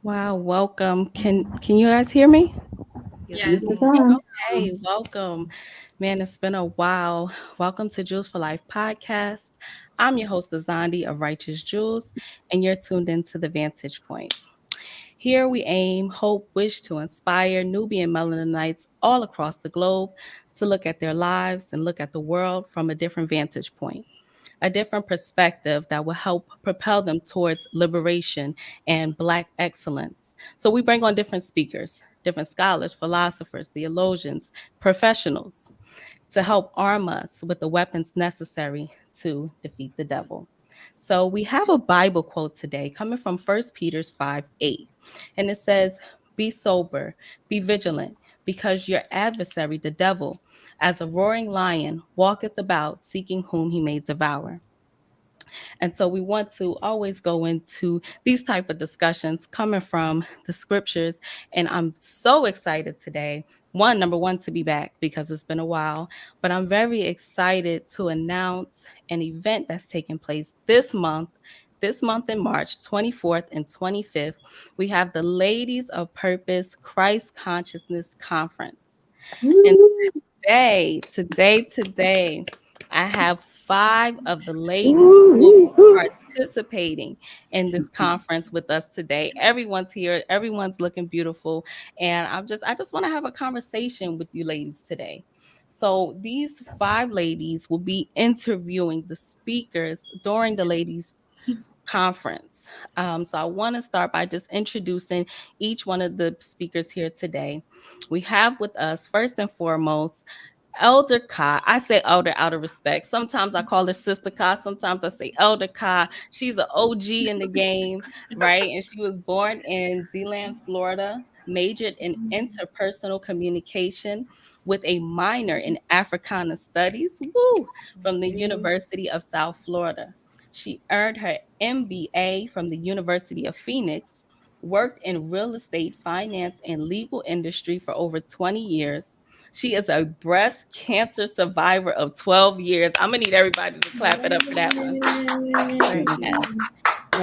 Wow, welcome. Can you guys hear me? Yes, we Yes. can. Amazon. Hey, welcome. Man, it's been a while. Welcome to Jules for Life podcast. I'm your host, Azandi of Righteous Jules, and you're tuned into the Vantage Point. Here we aim, hope, wish to inspire Nubian Melaninites all across the globe to look at their lives and look at the world from a different vantage point, a different perspective that will help propel them towards liberation and Black excellence. So we bring on different speakers, different scholars, philosophers, theologians, professionals to help arm us with the weapons necessary to defeat the devil. So we have a Bible quote today coming from 1 Peter 5:8. And it says, "Be sober, be vigilant, because your adversary, the devil, as a roaring lion, walketh about seeking whom he may devour." And so we want to always go into these type of discussions coming from the scriptures. And I'm so excited today. Number one, to be back because it's been a while, but I'm very excited to announce an event that's taking place this month. This month in March 24th and 25th, we have the Ladies of Purpose Christ Consciousness Conference. And Woo. today, I have five of the ladies who will be Woo. participating in this conference with us today. Everyone's here, everyone's looking beautiful, and I just want to have a conversation with you ladies today. So these five ladies will be interviewing the speakers during the ladies conference. So I want to start by just introducing each one of the speakers here today. We have with us, first and foremost, Elder Ka. I say elder out of respect. Sometimes I call her Sister Ka. Sometimes I say Elder Ka. She's an OG in the game, right? And she was born in DeLand, Florida, majored in interpersonal communication with a minor in Africana Studies, woo, from the University of South Florida. She earned her MBA from the University of Phoenix, worked in real estate, finance, and legal industry for over 20 years. She is a breast cancer survivor of 12 years. I'm gonna need everybody to clap it up for that one. Thank Yes. you.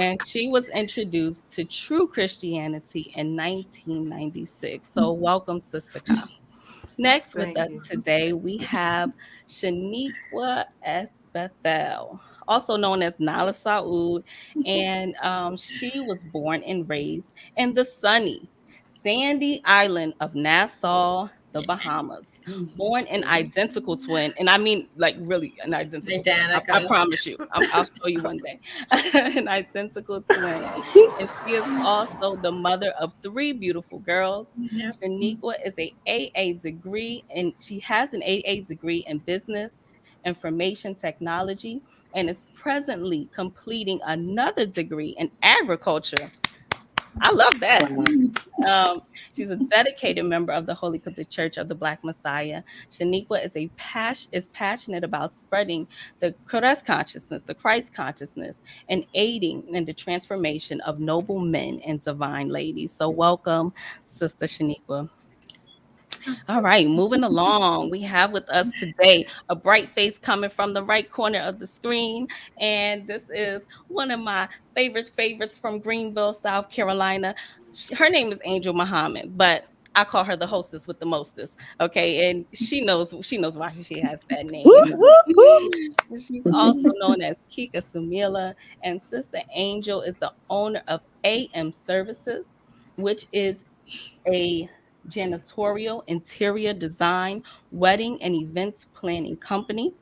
And she was introduced to true Christianity in 1996. So welcome, Sister Ka. Next with Thank us you. today, we have Shaniqua S. Bethel, also known as Nala Saud, and she was born and raised in the sunny, sandy island of Nassau, the Bahamas. Born an identical twin, and I mean like really an identical twin. I Danica. promise you. I'll show you one day. An identical twin. And she is also the mother of three beautiful girls. Yep. Shaniqua is a AA degree, and she has an AA degree in business information technology and is presently completing another degree in agriculture. I love that. Wow. She's a dedicated member of the Holy Catholic Church of the Black Messiah. Shaniqua is passionate about spreading the Christ consciousness, and aiding in the transformation of noble men and divine ladies. So, welcome, Sister Shaniqua. All right, moving along. We have with us today a bright face coming from the right corner of the screen. And this is one of my favorites from Greenville, South Carolina. Her name is Angel Muhammad, but I call her the hostess with the mostest. Okay, and she knows why she has that Woo, name. woo, She's also known as Kika Sumila, and Sister Angel is the owner of AM Services, which is a janitorial, interior design, wedding, and events planning company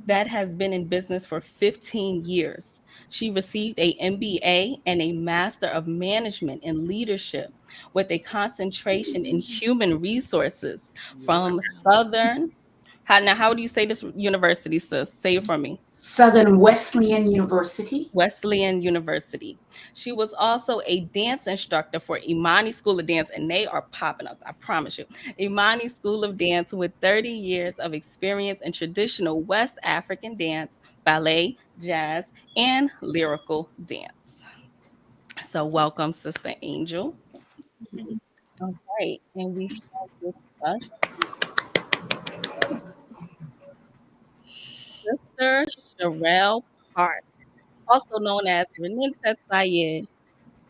that has been in business for 15 years. She received a MBA and a Master of Management in Leadership with a concentration in human resources from Southern. How do you say this university, sis? Say it for me. Southern Wesleyan University. Wesleyan University. She was also a dance instructor for Imani School of Dance, and they are popping up, I promise you. Imani School of Dance with 30 years of experience in traditional West African dance, ballet, jazz, and lyrical dance. So, welcome, Sister Angel. All right, and we have with us Sister Sherelle Park, also known as Reninta Sayed.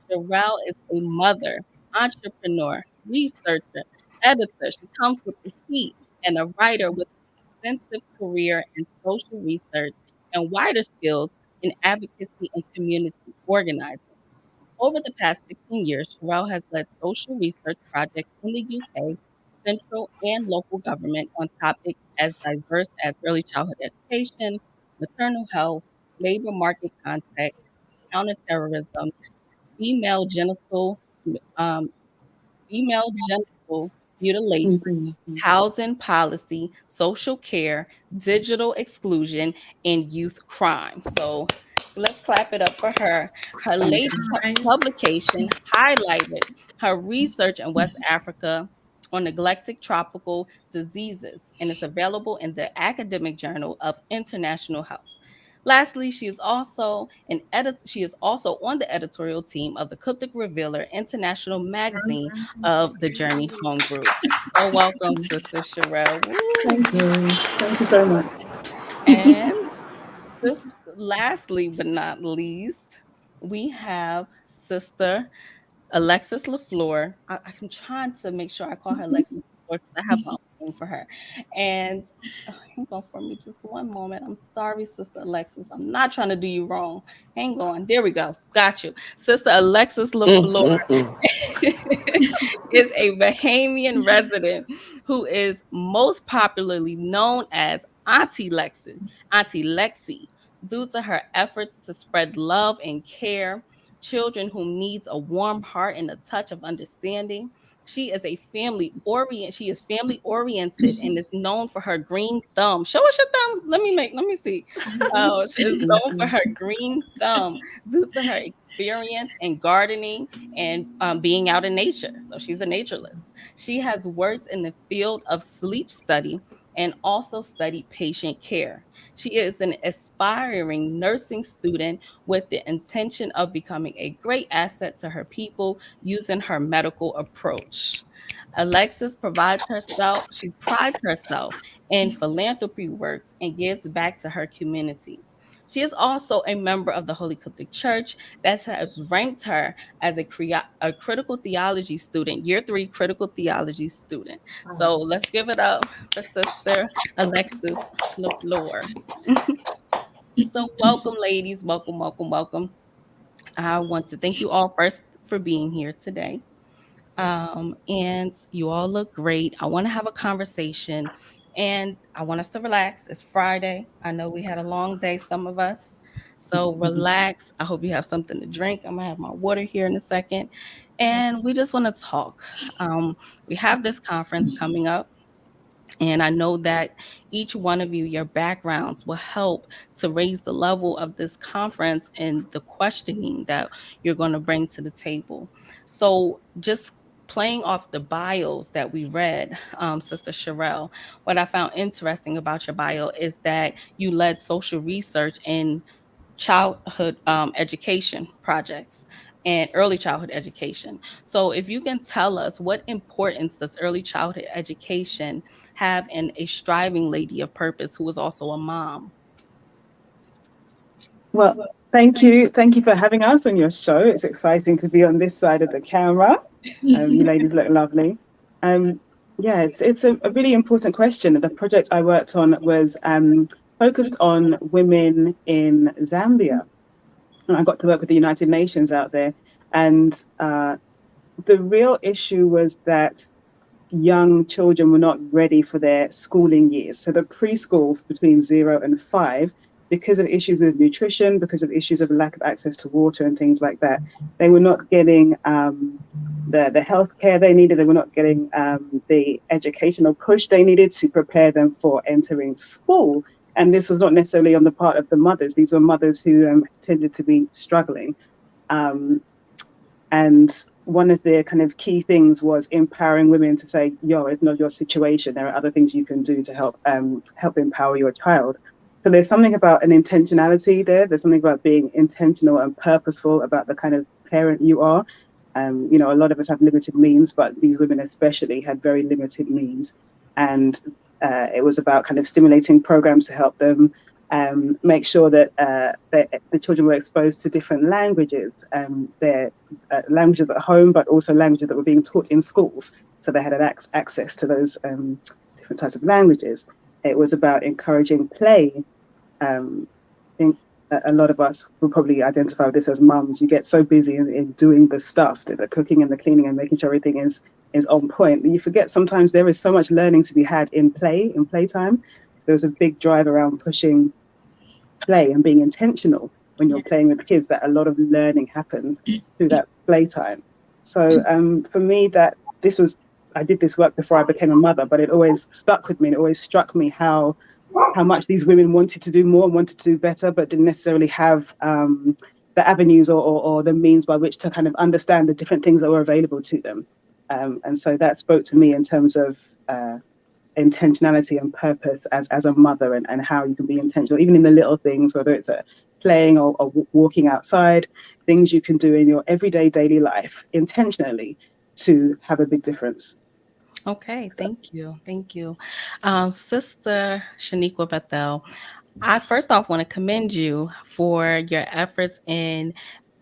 Sherelle is a mother, entrepreneur, researcher, editor. She comes with the heat and a writer with extensive career in social research and wider skills in advocacy and community organizing. Over the past 16 years, Sherelle has led social research projects in the UK, central and local government on topics as diverse as early childhood education, maternal health, labor market context, counterterrorism, female genital um, female genital mutilation, Mhm. housing policy, social care, digital exclusion, and youth crime. So let's clap it up for her. Her Thank latest you. publication highlighted her research in West Africa on neglected tropical diseases and is available in the Academic Journal of International Health. Lastly, she is also on the editorial team of the Cryptic Revealer International magazine of the Journey Home Group. So welcome, Sister Sherelle. Woo. Thank you. Thank you so much. And this, lastly but not least, we have Sister Alexis LaFleur. I'm trying to make sure I call her Alexis LaFleur because I have my own name for her. And hang on for me just one moment. I'm sorry, Sister Alexis. I'm not trying to do you wrong. Hang on. There we go. Got you. Sister Alexis LaFleur is a Bahamian resident who is most popularly known as Auntie Lexi, due to her efforts to spread love and care, children who needs a warm heart and a touch of understanding. She is family oriented and is known for her green thumb. Show us your thumb. Let me see. She is known for her green thumb due to her experience in gardening and being out in nature. So she's a naturalist. She has worked in the field of sleep study and also studied patient care. She is an aspiring nursing student with the intention of becoming a great asset to her people using her medical approach. She prides herself in philanthropy works and gives back to her community. She is also a member of the Holy Coptic Church that has ranked her as a critical theology student, year 3 critical theology student. So let's give it up for Sister Alexis LaFleur. So, welcome, ladies. Welcome, welcome, welcome. I want to thank you all first for being here today. And you all look great. I want to have a conversation and I want us to relax. It's Friday. I know we had a long day, some of us. So, relax. I hope you have something to drink. I'm going to have my water here in a second. And we just want to talk. We have this conference coming up. And I know that each one of you, your backgrounds will help to raise the level of this conference and the questioning that you're going to bring to the table. So, just playing off the bios that we read, Sister Sherelle, what I found interesting about your bio is that you led social research in childhood education projects and early childhood education. So, if you can tell us what importance does early childhood education have in a striving lady of purpose who is also a mom? Well, thank you. Thank you for having us on your show. It's exciting to be on this side of the camera. You ladies look lovely. Um, yeah, it's a really important question. The project I worked on was focused on women in Zambia. And I got to work with the United Nations out there. And the real issue was that young children were not ready for their schooling years. So the preschool between 0 and 5, because of issues with nutrition, because of issues of lack of access to water and things like that, they were not getting the health care they needed. They were not getting the educational push they needed to prepare them for entering school. And this was not necessarily on the part of the mothers. These were mothers who tended to be struggling. And one of the kind of key things was empowering women to say, yo, it's not your situation. There are other things you can do to help empower your child. So there's something about an intentionality there. There's something about being intentional and purposeful about the kind of parent you are. A lot of us have limited means, but these women especially had very limited means. And it was about kind of stimulating programs to help them make sure that the children were exposed to different languages, their languages at home, but also languages that were being taught in schools. So they had access to those different types of languages. It was about encouraging play. I think a lot of us will probably identify with this as mums. You get so busy in doing the stuff, the cooking and the cleaning and making sure everything is on point, that you forget sometimes there is so much learning to be had in playtime. So there's a big drive around pushing play and being intentional when you're playing with kids, that a lot of learning happens through that playtime. So for me, I did this work before I became a mother, but it always stuck with me. It always struck me how much these women wanted to do more and wanted to do better, but didn't necessarily have the avenues or the means by which to kind of understand the different things that were available to them. And so that spoke to me in terms of intentionality and purpose as a mother, and how you can be intentional, even in the little things, whether it's playing or walking outside, things you can do in your everyday daily life intentionally to have a big difference. Okay, So. thank you. Thank you. Sister Shaniqua Bethel, I first off want to commend you for your efforts in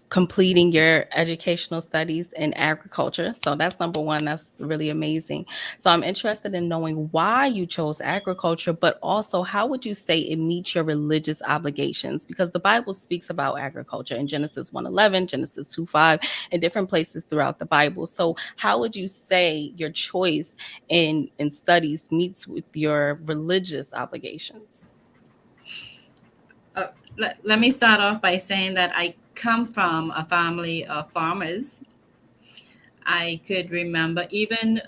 completing your educational studies in agriculture. So that's number one. That's really amazing. So I'm interested in knowing why you chose agriculture, but also how would you say it meets your religious obligations? Because the Bible speaks about agriculture in Genesis 1:11, Genesis 2:5, and different places throughout the Bible. So how would you say your choice in studies meets with your religious obligations? Let me start off by saying that I come from a family of farmers. I could remember even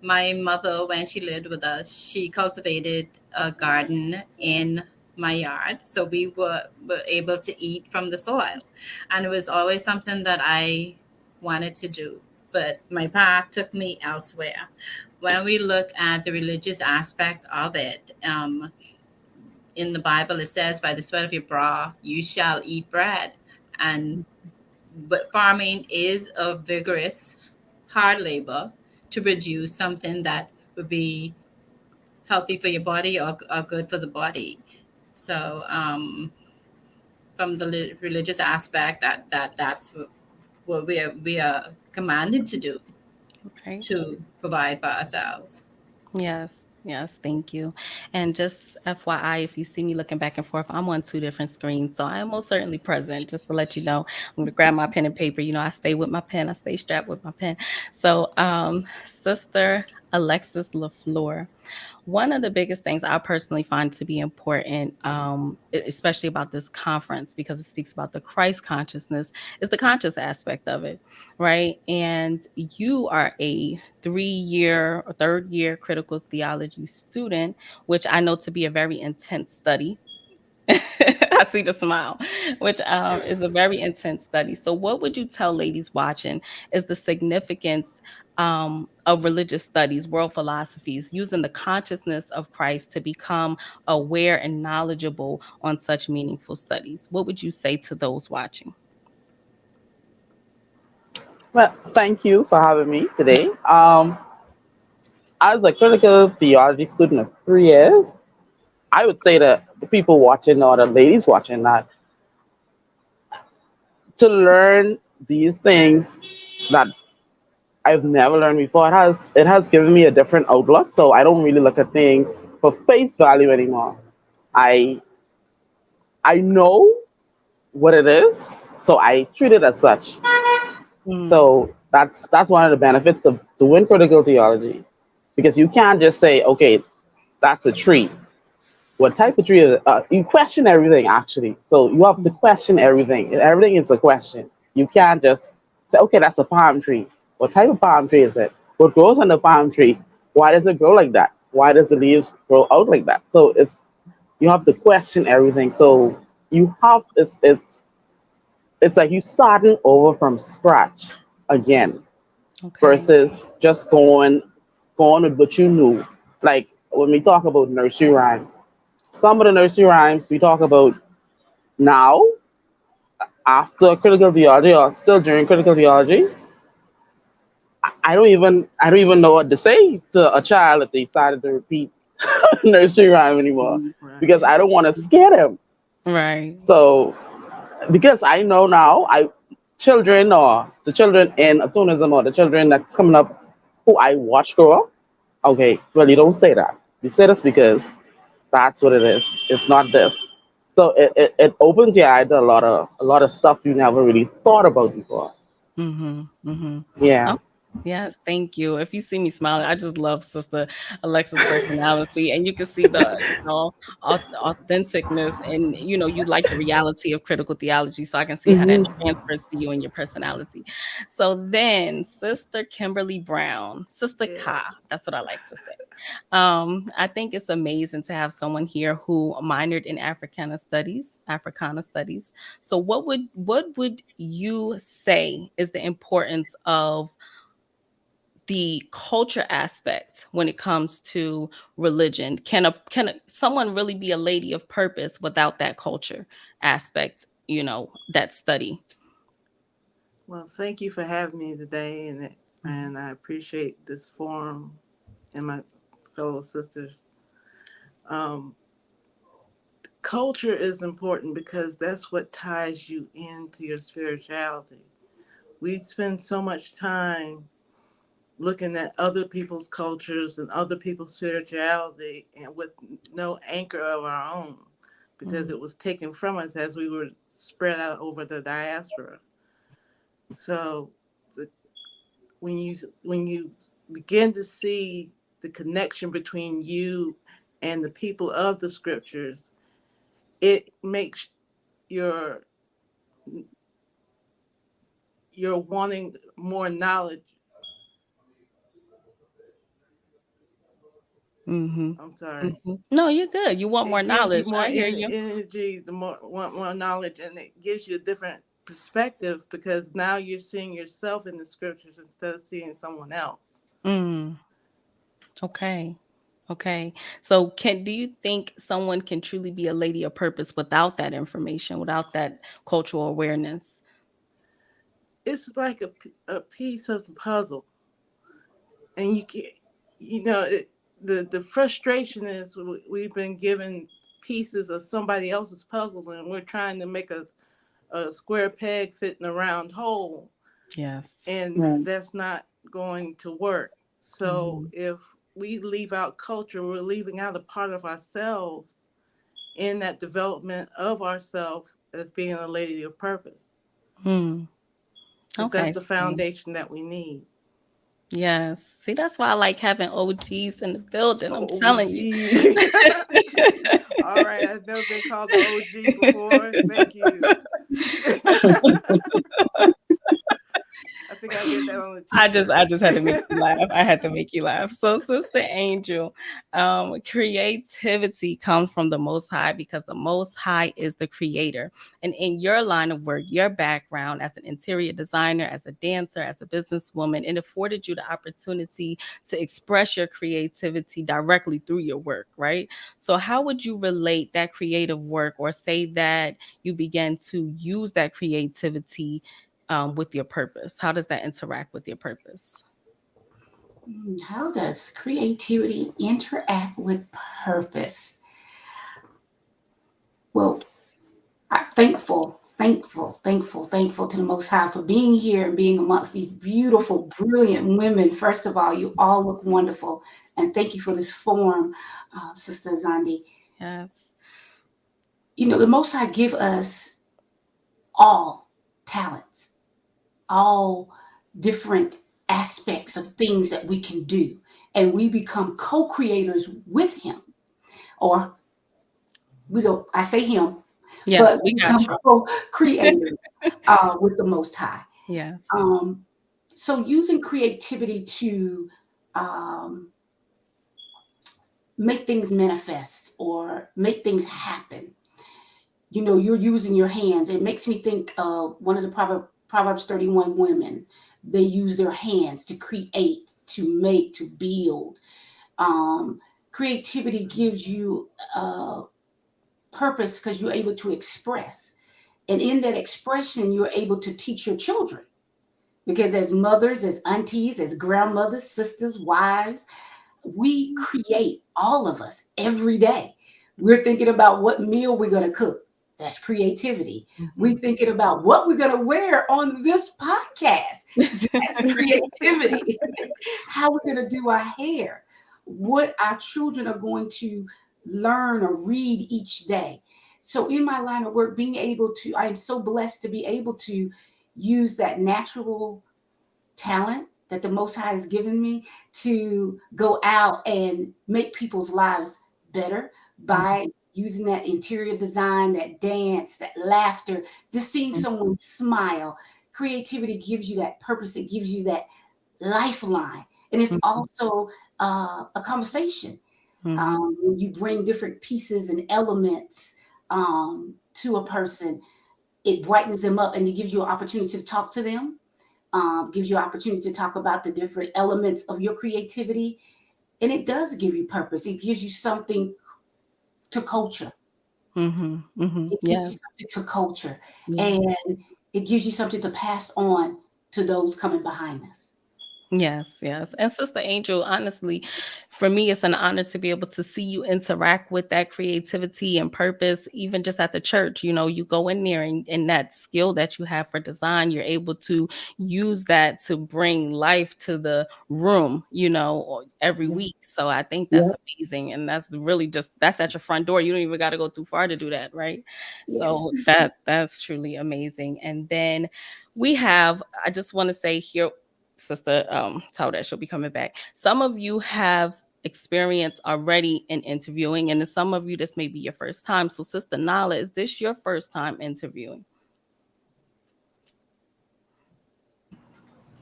my mother, when she lived with us, she cultivated a garden in my yard. So were able to eat from the soil. And it was always something that I wanted to do. But my path took me elsewhere. When we look at the religious aspect of it, in the Bible, it says, "By the sweat of your brow, you shall eat bread." And but farming is a vigorous, hard labor to produce something that would be healthy for your body, or good for the body. So, from the religious aspect, that's what we are commanded to do, Okay. to provide for ourselves. Yes, yes, thank you. And just FYI, if you see me looking back and forth, I'm on two different screens. So I am most certainly present, just to let you know. I'm going to grab my pen and paper. You know, I stay with my pen, I stay strapped with my pen. So, Sister Alexis LaFleur, one of the biggest things I personally find to be important, especially about this conference, because it speaks about the Christ consciousness, is the conscious aspect of it, right? And you are a 3 year or third year critical theology student, which I know to be a very intense study. I see the smile, which is a very intense study. So, what would you tell ladies watching is the significance of religious studies, world philosophies, using the consciousness of Christ to become aware and knowledgeable on such meaningful studies? What would you say to those watching? Well, thank you for having me today. As a critical theology student of 3 years, I would say that the people watching or the ladies watching that to learn these things that I've never learned before, it has given me a different outlook. So I don't really look at things for face value anymore. I I know what it is, so I treat it as such. Mm, So that's one of the benefits of doing critical theology, because you can't just say, okay, that's a tree. What type of tree is it? You question everything actually. So you have to question everything. Everything is a question. You can't just say, okay, that's a palm tree. What type of palm tree is it? What grows on the palm tree? Why does it grow like that? Why does the leaves grow out like that? So you have to question everything. So you have it's like you starting over from scratch again, okay. versus just going with what you knew. Like when we talk about nursery rhymes, some of the nursery rhymes we talk about now, after critical theology or still during critical theology, I don't even know what to say to a child if they started to repeat nursery rhyme anymore Right. because I don't want to scare them. Right. So because I know now, I children or the children in atonism or the children that's coming up who I watch grow up. Okay, well you don't say that. You say this because that's what it is. It's not this. So it opens your eye to a lot of stuff you never really thought about before. Mhm. Mhm. Yeah. Oh, yes, thank you. If you see me smiling, I just love Sister Alexa's personality, and you can see authenticness, and you like the reality of critical theology, so I can see how that Hmm. transfers to you and your personality. So then, Sister Kimberly Brown, Sister Yeah. Ka, that's what I like to say. I think it's amazing to have someone here who minored in Africana studies. So what would you say is the importance of the culture aspect when it comes to religion? Someone really be a lady of purpose without that culture aspect, that study? Well, thank you for having me today, Mhm. and I appreciate this forum and my fellow sisters. Um, Culture is important because that's what ties you into your spirituality. We spend so much time looking at other people's cultures and other people's spirituality, and with no anchor of our own, because Mhm. it was taken from us as we were spread out over the diaspora. So the when you begin to see the connection between you and the people of the scriptures, it makes your your wanting more knowledge. Mhm. I'm sorry. Mhm. No, you're good. You want more It gives you knowledge. more I hear you. energy, the more want more knowledge, and it gives you a different perspective because now you're seeing yourself in the scriptures instead of seeing someone else. Mm. Okay. Okay. So do you think someone can truly be a lady of purpose without that information, without that cultural awareness? It's like a piece of the puzzle, and you can, the frustration is we've been given pieces of somebody else's puzzle, and we're trying to make a square peg fit in a round hole, Yes. and Right. that's not going to work. So Mhm. if we leave out culture, we're leaving out a part of ourselves in that development of ourselves as being a lady of purpose, Hmm. because that's Okay. the So, foundation that we need. yes. See, that's why I like having OGs in the building. I'm Oh, telling you. gee. All right, I've never been called the OG before. Thank you. I think I get that on a I just t-shirt. I just had to make you laugh. I had to make you laugh. So, Sister Angel, creativity comes from the Most High because the Most High is the creator. And in your line of work, your background as an interior designer, as a dancer, as a businesswoman, it afforded you the opportunity to express your creativity directly through your work, right? So, how would you relate that creative work, or say that you began to use that creativity with your purpose? How does that interact with your purpose? How does creativity interact with purpose? Well, I'm thankful to the Most High for being here and being amongst these beautiful, brilliant women. First of all, you all look wonderful. And thank you for this forum, Sister Zandi. Yes. The Most High give us all talents, all different aspects of things that we can do. And we become co-creators with him. Or we don't, I say him, Yes, but we we got become you. co-creators with the Most High. Yes. Um, so using creativity to um, make things manifest or make things happen. You're using your hands. It makes me think of one of the Proverbs 31 women. They use their hands to create, to make, to build. Um, Creativity gives you purpose because you're able to express. And in that expression, you're able to teach your children. Because as mothers, as aunties, as grandmothers, sisters, wives, we create, all of us, every day. We're thinking about what meal we're going to cook. That's creativity. We're Mhm. thinking about what we're going to wear on this podcast. That's creativity. How we're going to do our hair, what our children are going to learn or read each day. So, in my line of work, being able to, I am so blessed to be able to use that natural talent that the Most High has given me to go out and make people's lives better Mhm. by using that interior design, that dance, that laughter, just seeing someone smile. Creativity gives you that purpose, it gives you that lifeline. And it's Mhm. also a conversation. Mhm. When you bring different pieces and elements to a person, it brightens them up and it gives you an opportunity to talk to them, gives you opportunity to talk about the different elements of your creativity. And it does give you purpose. It gives you something to culture. Mhm. Mhm. It gives you Yeah. something to culture. Yeah. And it gives you something to pass on to those coming behind us. Yes, yes. And Sister Angel, honestly, for me, it's an honor to be able to see you interact with that creativity and purpose, even just at the church. You know, you go in there and that skill that you have for design, you're able to use that to bring life to the room, every Yeah. week. So I think that's Yeah. amazing. And that's really just that's at your front door. You don't even got to go too far to do that, right? Yes. So that's truly amazing. And then I just want to say here, Sister told that she'll be coming back. Some of you have experience already in interviewing, and then some of you, this may be your first time. So, Sister Nala, is this your first time interviewing?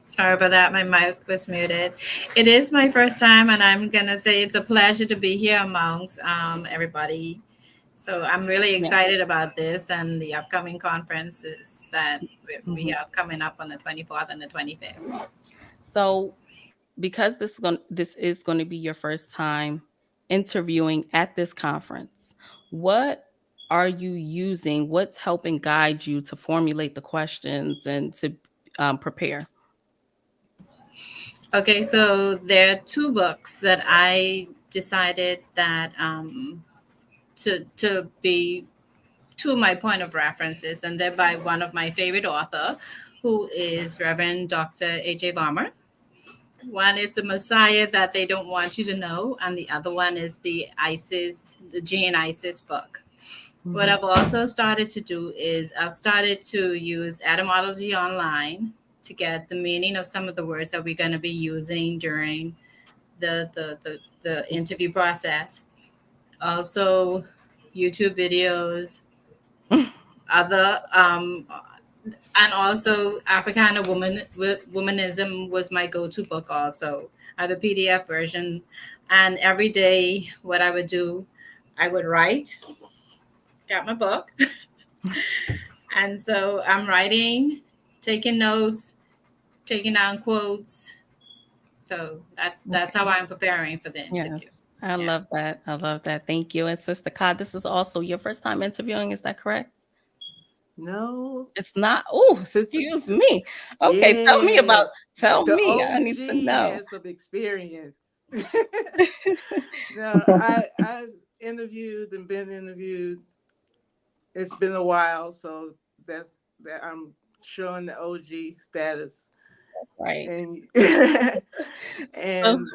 Sorry about that. My mic was muted. It is my first time, and I'm gonna say it's a pleasure to be here amongst everybody. So I'm really Yeah. excited about this and the upcoming conferences that we Mhm. have coming up on the 24th and the 25th. So, because this is going to be your first time interviewing at this conference, what are you using? What's helping guide you to formulate the questions and to prepare? Okay, so there are two books that I decided that to be to my point of references, and they're by one of my favorite author, who is Reverend Dr. A.J. Balmer. One is the Messiah that they don't want you to know, and the other one is the Jane Isis book. What Mhm. I've also started to do is I've started to use etymology online to get the meaning of some of the words that we're going to be using during the interview process. Also, YouTube videos, other and also Africana womanism was my go-to book. Also, I have a PDF version, and every day what I would do, I would write. Got my book, and so I'm writing, taking notes, taking down quotes. So that's how Okay. I'm preparing for the Yes. interview. I Yeah. love that. I love that. Thank you. And Sister Cod, this is also your first time interviewing. Is that correct? No, It's not. Oh, since excuse me. Okay, yes, tell the me. I need to OG know. has some experience. No, I interviewed and been interviewed. It's been a while, so that I'm showing the OG status, Right. and So, and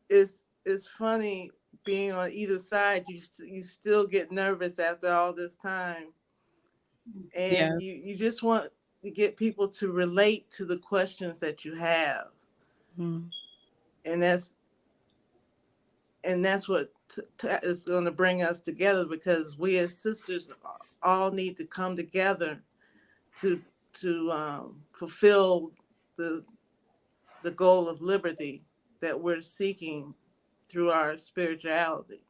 it's funny being on either side. You still get nervous after all this time, yeah. and you just want to get people to relate to the questions that you have, Mm, and that's what is going to bring us together, because we as sisters all need to come together to fulfill the the goal of liberty that we're seeking through our spirituality.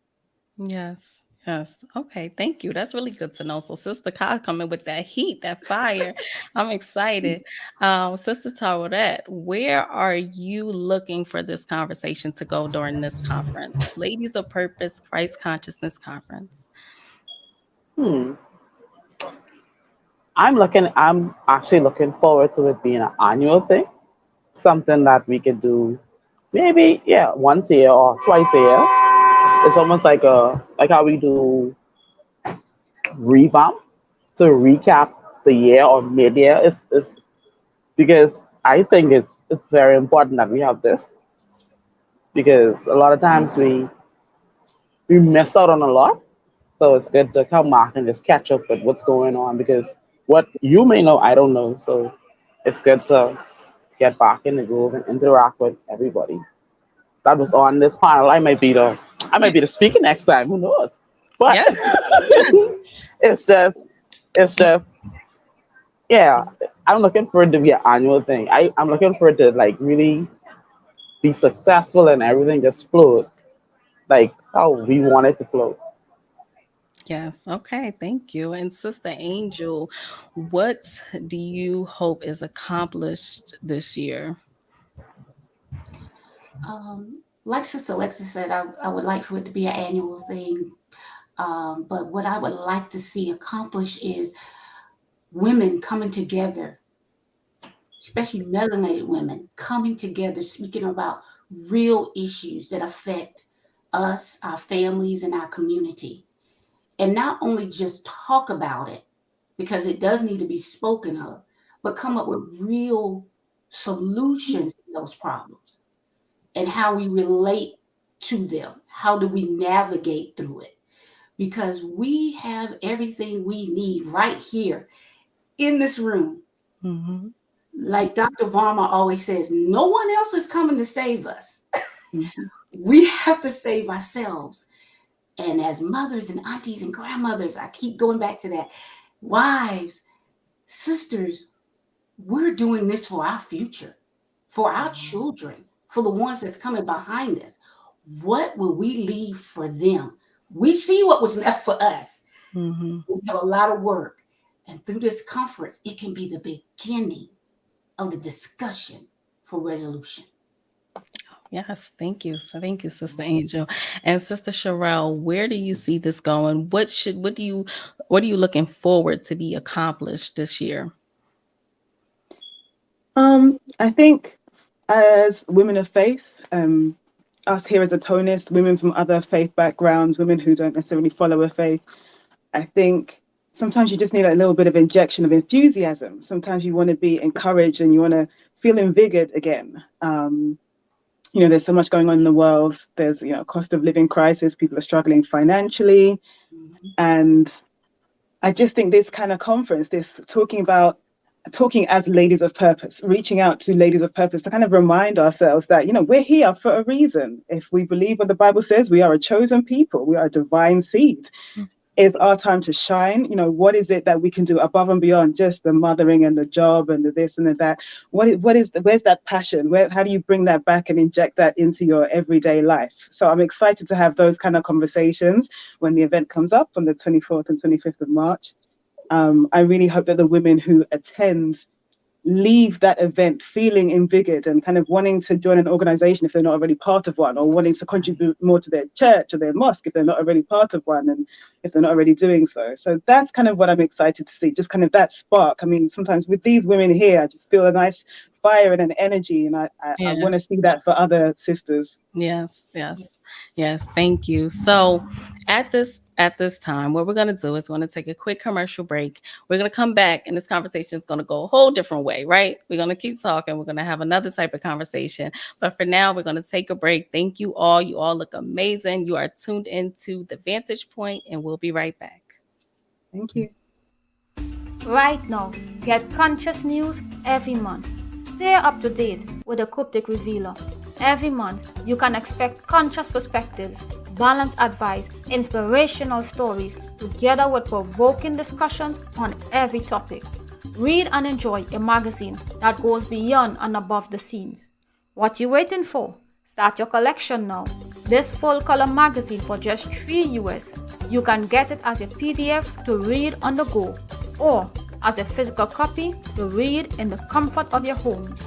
yes. Yes. Okay. Thank you. That's really good to know. So, Sister Cod coming with that heat, that fire. I'm excited. Sister Tawaret, where are you looking for this conversation to go during this conference? Ladies of Purpose Christ Consciousness Conference. Hmm. I'm actually looking forward to it being an annual thing, something that we could do maybe yeah, once a year or twice a year. It's almost like how we do revamp to recap the year or mid year. It's because I think it's very important that we have this because a lot of times we miss out on a lot. So it's good to come back and just catch up with what's going on because what you may know, I don't know. So it's good to get back in the groove and interact with everybody that was on this panel. I might be the speaker next time. Who knows? But Yeah. it's just it's just yeah. I'm looking for it to be an annual thing. I'm looking for it to like really be successful and everything just flows like how we want it to flow. Yes. Okay. Thank you. And Sister Angel, what do you hope is accomplished this year? Like Sister Alexis said, I would like for it to be an annual thing. But what I would like to see accomplished is women coming together, especially melanated women coming together, speaking about real issues that affect us, our families, and our community. And not only just talk about it, because it does need to be spoken of, but come up with real solutions to those problems and how we relate to them. How do we navigate through it? Because we have everything we need right here in this room. Hmm. Like Dr. Varma always says, no one else is coming to save us. Mhm. We have to save ourselves. And as mothers and aunties and grandmothers, I keep going back to that. Wives, sisters, we're doing this for our future, for our children, for the ones that's coming behind us. What will we leave for them? We see what was left for us. Hmm. We have a lot of work. And through this conference, it can be the beginning of the discussion for resolution. Yes. Thank you. So thank you, Sister Angel. And Sister Sherelle, where do you see this going? What are you looking forward to be accomplished this year? I think as women of faith, us here as atonists, women from other faith backgrounds, women who don't necessarily follow a faith, I think sometimes you just need a little bit of injection of enthusiasm. Sometimes you want to be encouraged and you want to feel invigorated again. There's so much going on in the world. There's, cost of living crisis. People are struggling financially. Mhm. And I just think this kind of conference, this talking as ladies of purpose, reaching out to ladies of purpose to kind of remind ourselves that, we're here for a reason. If we believe what the Bible says, we are a chosen people. We are a divine seed. Is our time to shine. What is it that we can do above and beyond just the mothering and the job and the this and the that? Where's that passion? How do you bring that back and inject that into your everyday life? So I'm excited to have those kind of conversations when the event comes up on the 24th and 25th of March. I really hope that the women who attend leave that event feeling invigorated and kind of wanting to join an organization if they're not already part of one, or wanting to contribute more to their church or their mosque if they're not already part of one, and if they're not already doing so. So that's kind of what I'm excited to see, just kind of that spark. I mean, sometimes with these women here, I just feel a nice fire and an energy, and I Yeah. want to see that for other sisters. Yes, yes, yes. Thank you. So, at this time, what we're going to do is going to take a quick commercial break. We're going to come back, and this conversation is going to go a whole different way, right? We're going to keep talking. We're going to have another type of conversation. But for now, we're going to take a break. Thank you all. You all look amazing. You are tuned into the Vantage Point, and we'll be right back. Thank you. Right now, get conscious news every month. Stay up to date with the Cryptic Revealer. Every month, you can expect conscious perspectives, balanced advice, inspirational stories, together with provoking discussions on every topic. Read and enjoy a magazine that goes beyond and above the scenes. What you waiting for? Start your collection now. This full color magazine for just $3 US. You can get it as a PDF to read on the go, or as a physical copy to read in the comfort of your homes.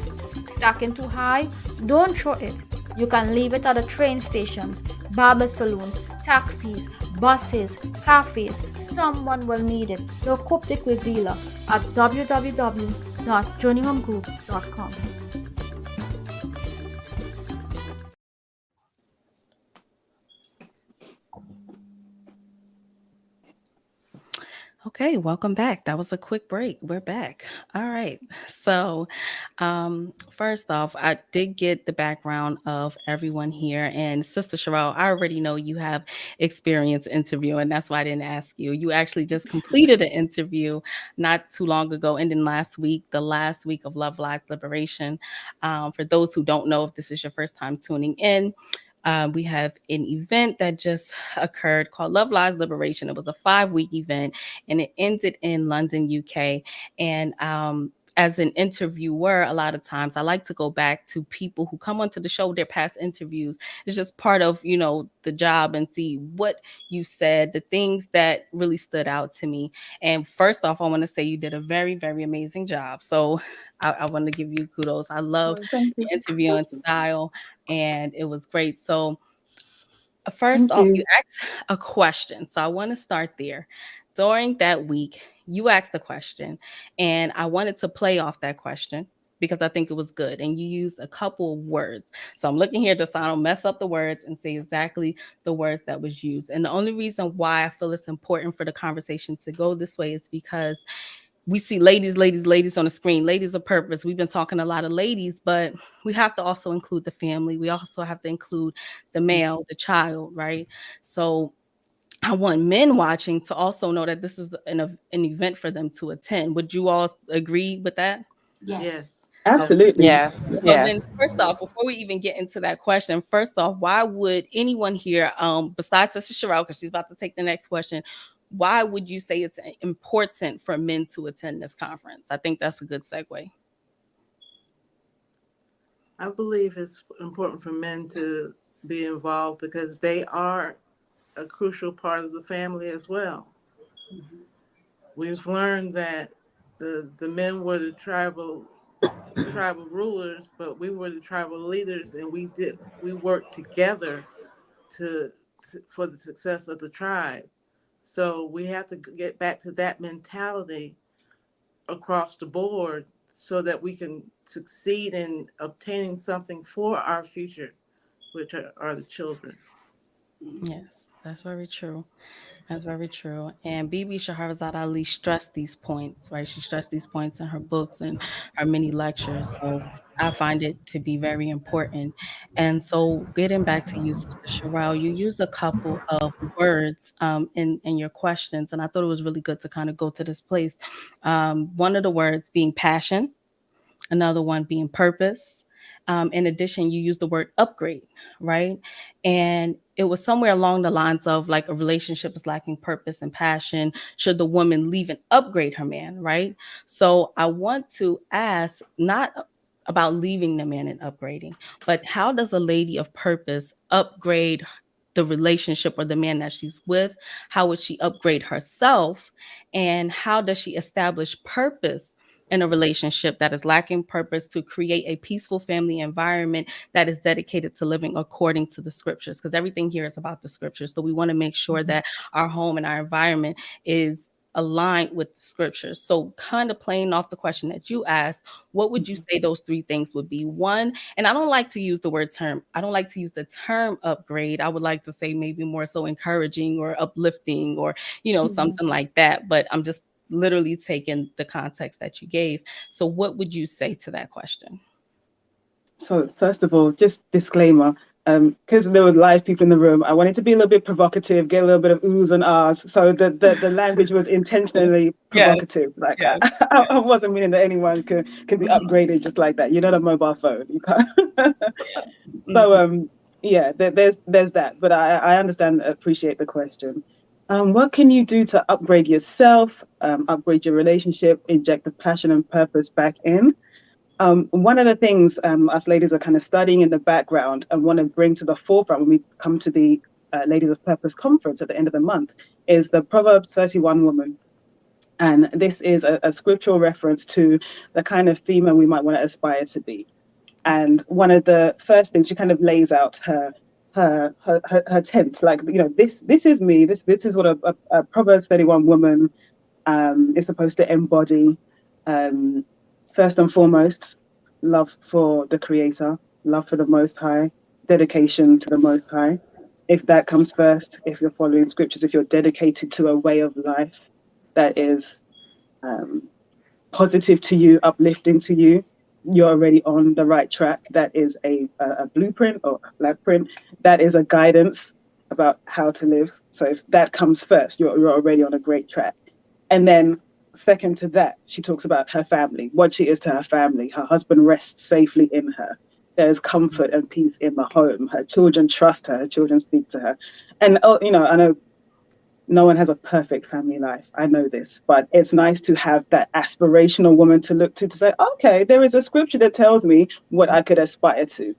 Stacking too high? Don't throw it. You can leave it at the train stations, barber saloons, taxis, buses, cafes. Someone will need it. The Cryptic Revealer at www.journeyhomegroup.com. Okay, welcome back. That was a quick break. We're back. All right. So, first off, I did get the background of everyone here. And Sister Sherelle, I already know you have experience interviewing. That's why I didn't ask you. You actually just completed an interview not too long ago, ending last week, the last week of Love Lies Liberation. For those who don't know, if this is your first time tuning in, we have an event that just occurred called Love Lies Liberation. It was a 5-week event and it ended in London, UK. And as an interviewer, a lot of times I like to go back to people who come onto the show, their past interviews. It's just part of, the job and see what you said, the things that really stood out to me. And first off, I want to say you did a very, very amazing job. So I want to give you kudos. I love Well, thank you. your interviewing style and it was great. So first Thank off, you. you asked a question. So I want to start there. During that week, you asked a question, and I wanted to play off that question because I think it was good. And you used a couple of words. So I'm looking here just so I don't mess up the words and say exactly the words that was used. And the only reason why I feel it's important for the conversation to go this way is because we see ladies, ladies, ladies on the screen, ladies of purpose. We've been talking a lot of ladies, but we have to also include the family. We also have to include the male, the child, right? So I want men watching to also know that this is an event for them to attend. Would you all agree with that? Yes. Yes, definitely. Absolutely. Yes, So yes. then, first off, before we even get into that question, first off, why would anyone here, besides Sister Sherelle, because she's about to take the next question, why would you say it's important for men to attend this conference? I think that's a good segue. I believe it's important for men to be involved because they are a crucial part of the family as well. Mhm. We've learned that the men were the tribal rulers, but we were the tribal leaders, and we worked together for the success of the tribe. So we have to get back to that mentality across the board so that we can succeed in obtaining something for our future, which are the children. Yes, that's very true. That's very true. And Bibi Shahrazad Ali stressed these points, right? She stressed these points in her books and her many lectures. So I find it to be very important. And so getting back to you, Sister Sherelle, you used a couple of words in your questions, and I thought it was really good to kind of go to this place. One of the words being passion, another one being purpose. In addition, you use the word upgrade, right? And it was somewhere along the lines of like a relationship is lacking purpose and passion. Should the woman leave and upgrade her man, right? So I want to ask not about leaving the man and upgrading, but how does a lady of purpose upgrade the relationship or the man that she's with? How would she upgrade herself? And how does she establish purpose in a relationship that is lacking purpose to create a peaceful family environment that is dedicated to living according to the scriptures? Because everything here is about the scriptures. So we want to make sure that our home and our environment is aligned with the scriptures. So kind of playing off the question that you asked, what would you Mhm. say those three things would be? One, and I don't like to use the word term. I don't like to use the term upgrade. I would like to say maybe more so encouraging or uplifting or, Mhm. something like that. But I'm just literally taking the context that you gave. So what would you say to that question? So first of all, just disclaimer, because there were live people in the room, I wanted to be a little bit provocative, get a little bit of oohs and ahs. So the language was intentionally Yes, provocative. Like yes. I wasn't meaning that anyone can be Mhm. upgraded just like that. You're not a mobile phone. You can't. So Mhm. yeah, there's that. But I understand, appreciate the question. What can you do to upgrade yourself, upgrade your relationship, inject the passion and purpose back in? One of the things us ladies are kind of studying in the background and want to bring to the forefront when we come to the Ladies of Purpose conference at the end of the month is the Proverbs 31 woman. And this is a scriptural reference to the kind of female we might want to aspire to be. And one of the first things she kind of lays out her tent, like, this is me. This is what a Proverbs 31 woman is supposed to embody. Um, First and foremost, love for the Creator, love for the Most High, dedication to the Most High. If that comes first, if you're following scriptures, if you're dedicated to a way of life, that is um, positive to you, uplifting to you, you're already on the right track. That is a blueprint or a black print. That is a guidance about how to live. So if that comes first, you're already on a great track. And then second to that, she talks about her family, what she is to her family. Her husband rests safely in her. There's comfort and peace in the home. Her children trust her. Her children speak to her. And, oh, I know no one has a perfect family life. I know this, but it's nice to have that aspirational woman to look to say, okay, there is a scripture that tells me what I could aspire to,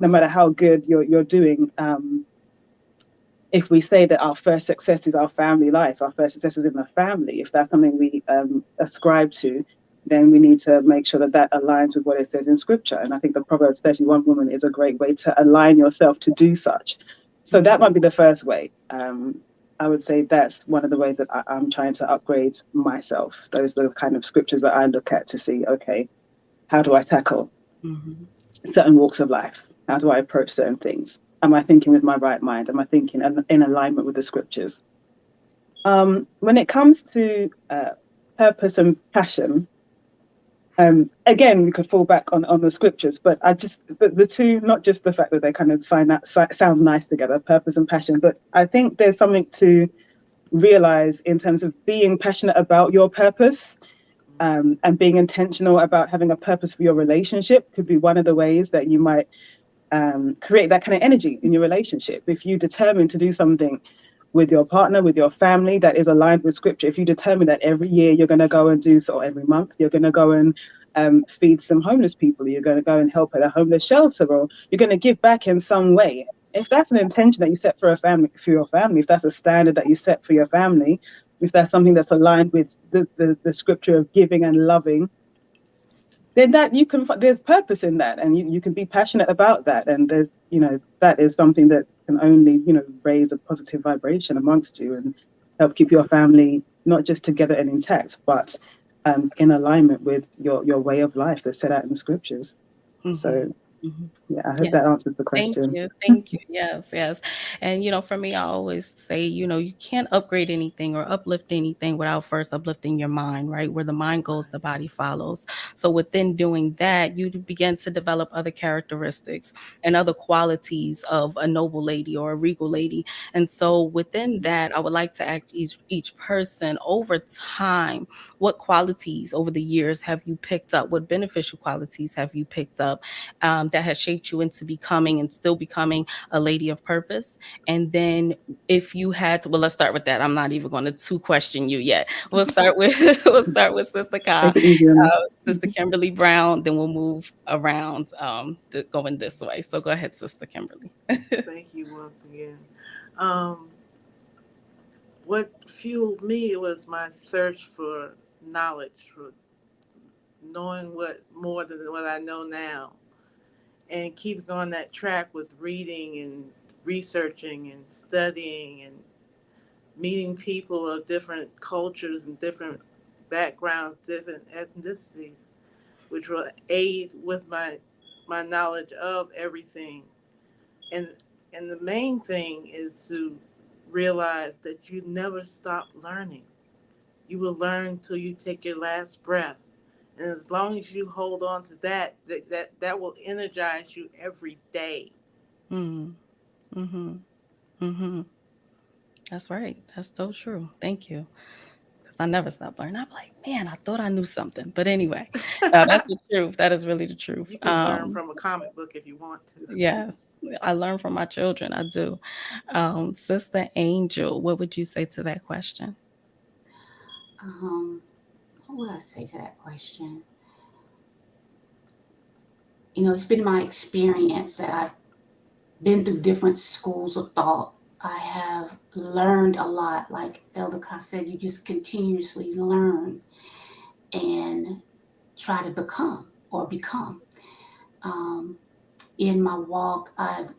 no matter how good you're doing. If we say that our first success is our family life, our first success is in the family, if that's something we ascribe to, then we need to make sure that that aligns with what it says in scripture. And I think the Proverbs 31 woman is a great way to align yourself to do such. So that might be the first way. I would say that's one of the ways that I'm trying to upgrade myself. Those are the kind of scriptures that I look at to see, okay, how do I tackle Mm-hmm. certain walks of life? How do I approach certain things? Am I thinking with my right mind? Am I thinking in alignment with the scriptures? When it comes to purpose and passion, again, we could fall back on the scriptures, but the two, not just the fact that they kind of sound nice together, purpose and passion, but I think there's something to realize in terms of being passionate about your purpose, and being intentional about having a purpose for your relationship could be one of the ways that you might create that kind of energy in your relationship. If you determine to do something with your partner, with your family, that is aligned with scripture, if you determine that every year you're going to go and do so, or every month you're going to go and feed some homeless people, you're going to go and help at a homeless shelter, or you're going to give back in some way. If that's an intention that you set for your family, if that's a standard that you set for your family, if that's something that's aligned with the scripture of giving and loving, then that you can, there's purpose in that, and you can be passionate about that, and there's, that is something that can only, raise a positive vibration amongst you and help keep your family not just together and intact, but in alignment with your way of life that's set out in the scriptures. Mm-hmm. So Mm-hmm. yeah, I hope Yes. that answers the Thank question. you. Thank you. Yes, yes. And for me, I always say, you can't upgrade anything or uplift anything without first uplifting your mind, right? Where the mind goes, the body follows. So within doing that, you begin to develop other characteristics and other qualities of a noble lady or a regal lady. And so within that, I would like to ask each person over time, what qualities over the years have you picked up? What beneficial qualities have you picked up that has shaped you into becoming and still becoming a lady of purpose? And then if you had to, well, let's start with that. I'm not even going to question you yet. We'll start with we'll start with Sister Ka, Take it easy on Sister Kimberly Brown. Then we'll move around, going this way. So go ahead, Sister Kimberly. Thank you once again. Um, what fueled me was my search for knowledge, for knowing what more than what I know now, and keeping on that track with reading and researching and studying and meeting people of different cultures and different backgrounds, different ethnicities, which will aid with my knowledge of everything. And and the main thing is to realize that you never stop learning. You will learn till you take your last breath. And as long as you hold on to that will energize you every day. Mm, mm-hmm, mm-hmm. That's right. That's so true. Thank you. Because I never stop learning. I'm like, man, I thought I knew something. But anyway, that's the truth. That is really the truth. You can learn from a comic book if you want to. Yes, I learn from my children. I do. Sister Angel, what would you say to that question? Um, what would I say to that question? It's been my experience that I've been through different schools of thought. I have learned a lot. Like Elder Ka said, you just continuously learn and try to become. Um, in my walk, I've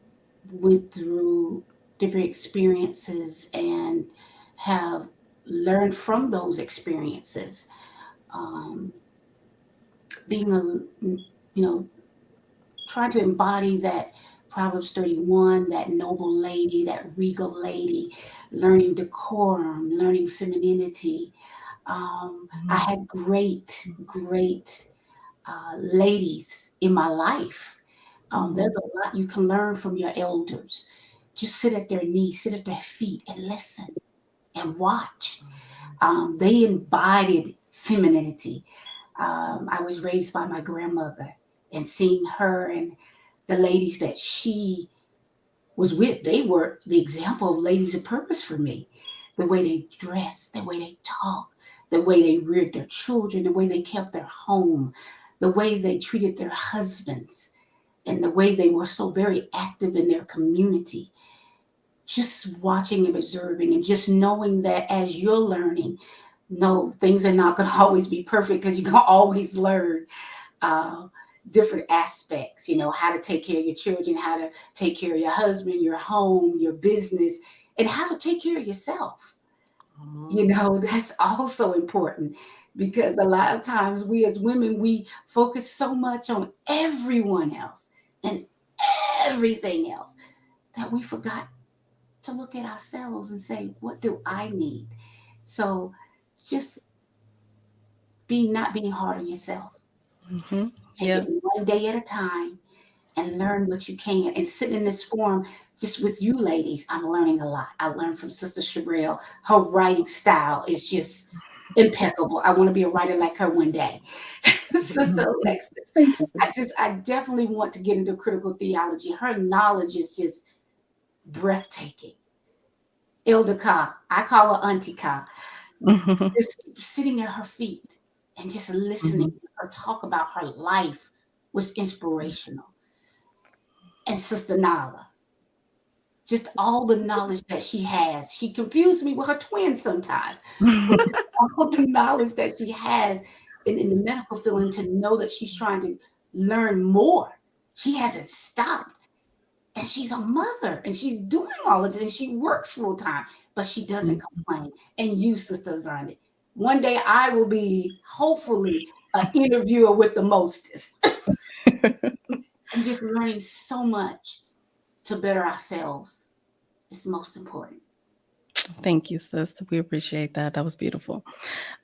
went through different experiences and have learned from those experiences. Um, being trying to embody that Proverbs 31, that noble lady, that regal lady, learning decorum, learning femininity, I had great ladies in my life. There's a lot you can learn from your elders. Just sit at their knees, sit at their feet, and listen and watch. They embodied femininity. I was raised by my grandmother, and seeing her and the ladies that she was with, they were the example of ladies of purpose for me. The way they dressed, the way they talked, the way they reared their children, the way they kept their home, the way they treated their husbands, and the way they were so very active in their community. Just watching and observing, and just knowing that as you're learning, no, things are not going to always be perfect because you're going to always learn uh, different aspects, how to take care of your children, how to take care of your husband, your home, your business, and how to take care of yourself. That's also important because a lot of times we as women, we focus so much on everyone else and everything else that we forgot to look at ourselves and say, what do I need? So just not being hard on yourself. Mm-hmm. Take it Yes. one day at a time and learn what you can. And sitting in this forum, just with you ladies, I'm learning a lot. I learned from Sister Sherelle. Her writing style is just impeccable. I want to be a writer like her one day. Sister Alexis, Thank you. Sis. I definitely want to get into critical theology. Her knowledge is just breathtaking. Ilda Ka, I call her Auntie Ka, Mm-hmm. just sitting at her feet and just listening to her talk about her life was inspirational. And Sister Nala, just all the knowledge that she has. She confused me with her twin sometimes. But just all the knowledge that she has in the medical field, and to know that she's trying to learn more. She hasn't stopped. And she's a mother and she's doing all of this and she works full time, but she doesn't complain. And you, Sister Zani, one day I will be hopefully an interviewer with the mostest and just learning so much to better ourselves is most important. Thank you, sis. We appreciate that. That was beautiful.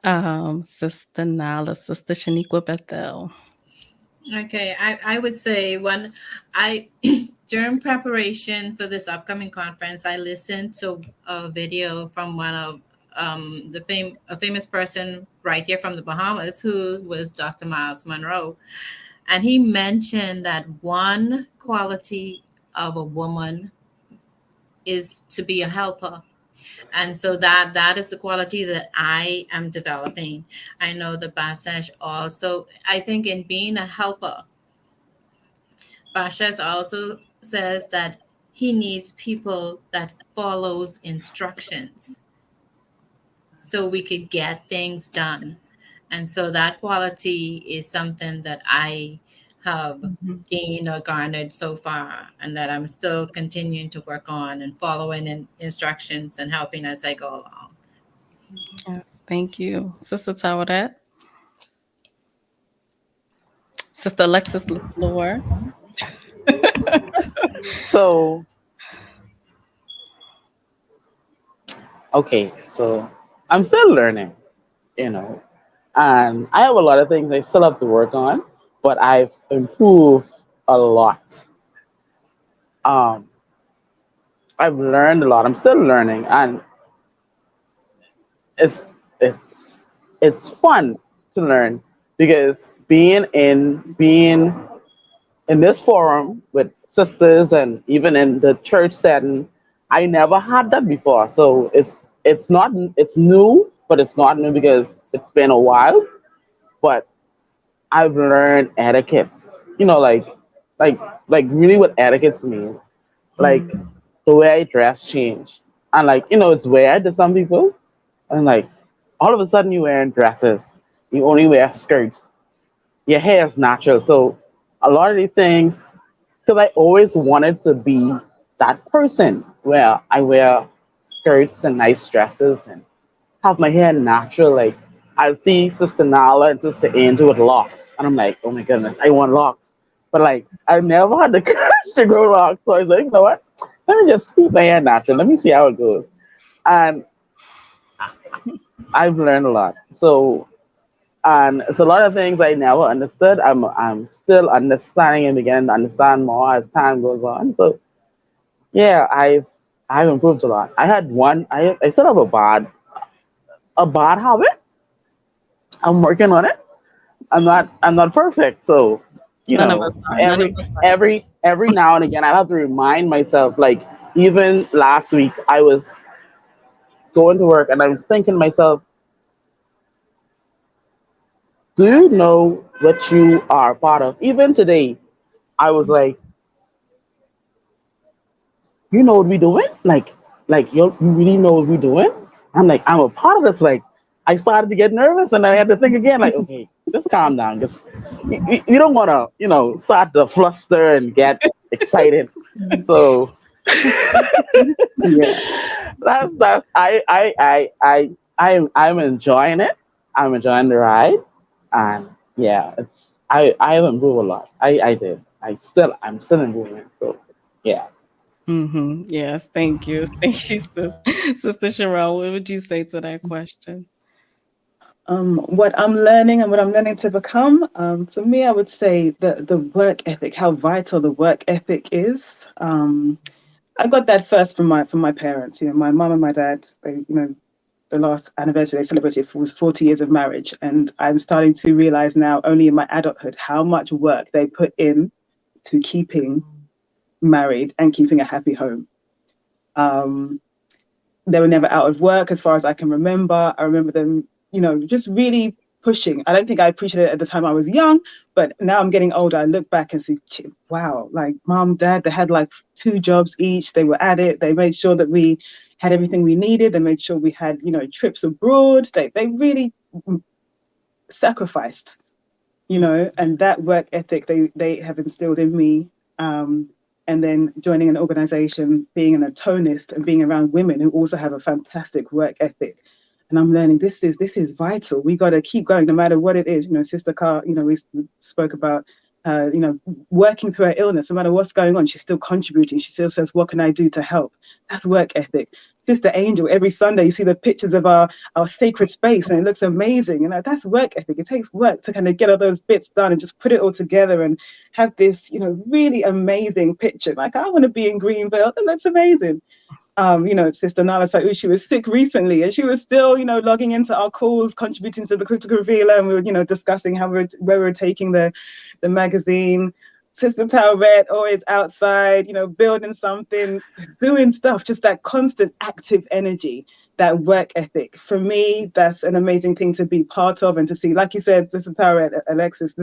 Sister Nala, Sister Shaniqua Bethel. Okay, I would say when I during preparation for this upcoming conference, I listened to a video from one of a famous person right here from the Bahamas who was Dr. Miles Monroe, and he mentioned that one quality of a woman is to be a helper, and so that is the quality that I am developing. I know the Basesh also, I think, in being a helper, Bashes also says that he needs people that follows instructions so we could get things done. And so that quality is something that I have gained or garnered so far, and that I'm still continuing to work on and following instructions and helping as I go along. Yes, thank you. Sister Tawaret, Sister Alexis LaFleur. So, okay, so I'm still learning, you know, and I have a lot of things I still have to work on, but I've improved a lot. Um, I've learned a lot. I'm still learning, and it's it's it's fun to learn because being in this forum with sisters and even in the church setting, I never had that before. So it's not it's new, but it's not new because it's been a while. But I've learned etiquettes. You know, like like really what etiquettes mean. Like the way I dress change. And like, it's weird to some people. And like all of a sudden you're wearing dresses. You only wear skirts. Your hair is natural. So a lot of these things, because I always wanted to be that person where I wear skirts and nice dresses and have my hair natural. Like I'll see Sister Nala and Sister Angel with locks, and I'm like, oh my goodness, I want locks. But like I never had the courage to grow locks, so I was like, you know what? Let me just keep my hair natural. Let me see how it goes. And I've learned a lot. So, and it's a lot of things I never understood. I'm still understanding and beginning to understand more as time goes on. So yeah, I've improved a lot. I had one. I still have a bad habit. I'm working on it. I'm not perfect. So None of us are. None of every us are. every now and again I have to remind myself. Like even last week, I was going to work and I was thinking to myself, do you know what you are part of? Even today, I was like, you know what we doing? Like you really know what we doing? I'm like, I'm a part of this. Like, I started to get nervous, and I had to think again. Like, okay, just calm down. Just you don't want to, start to fluster and get excited. So Yeah. that's I'm enjoying it. I'm enjoying the ride, and yeah, I've improved a lot. I did. I'm still improving. So yeah. Yes, thank you. Thank you, Sister Sherelle. What would you say to that question? What I'm learning and what I'm learning to become, for me, I would say the work ethic, how vital the work ethic is. I got that first from my parents. My mum and my dad. The last anniversary they celebrated was 40 years of marriage, and I'm starting to realize now, only in my adulthood, how much work they put in to keeping married and keeping a happy home. Um, they were never out of work as far as I can remember. I remember them, just really pushing. I don't think I appreciated it at the time I was young, but now I'm getting older. I look back and see, wow, like mom, dad, they had like 2 jobs each. They were at it. They made sure that we had everything we needed. They made sure we had, trips abroad. They really sacrificed, and that work ethic they have instilled in me. Um, and then joining an organization, being an atonist and being around women who also have a fantastic work ethic. And I'm learning this is vital. We got to keep going no matter what it is. Sister Carr, we spoke about working through her illness, no matter what's going on, she's still contributing. She still says, what can I do to help? That's work ethic. Sister Angel, every Sunday you see the pictures of our sacred space and it looks amazing. And that's work ethic. It takes work to kind of get all those bits done and just put it all together and have this, really amazing picture. Like, I want to be in Greenville. That looks amazing. Sister Nala Sau, she was sick recently and she was still, logging into our calls, contributing to the Cryptic Revealer, and we were, discussing where we were taking the magazine. Sister Tauret always outside, building something, doing stuff, just that constant active energy, that work ethic. For me, that's an amazing thing to be part of and to see. Like you said, Sister Tauret, Alexis,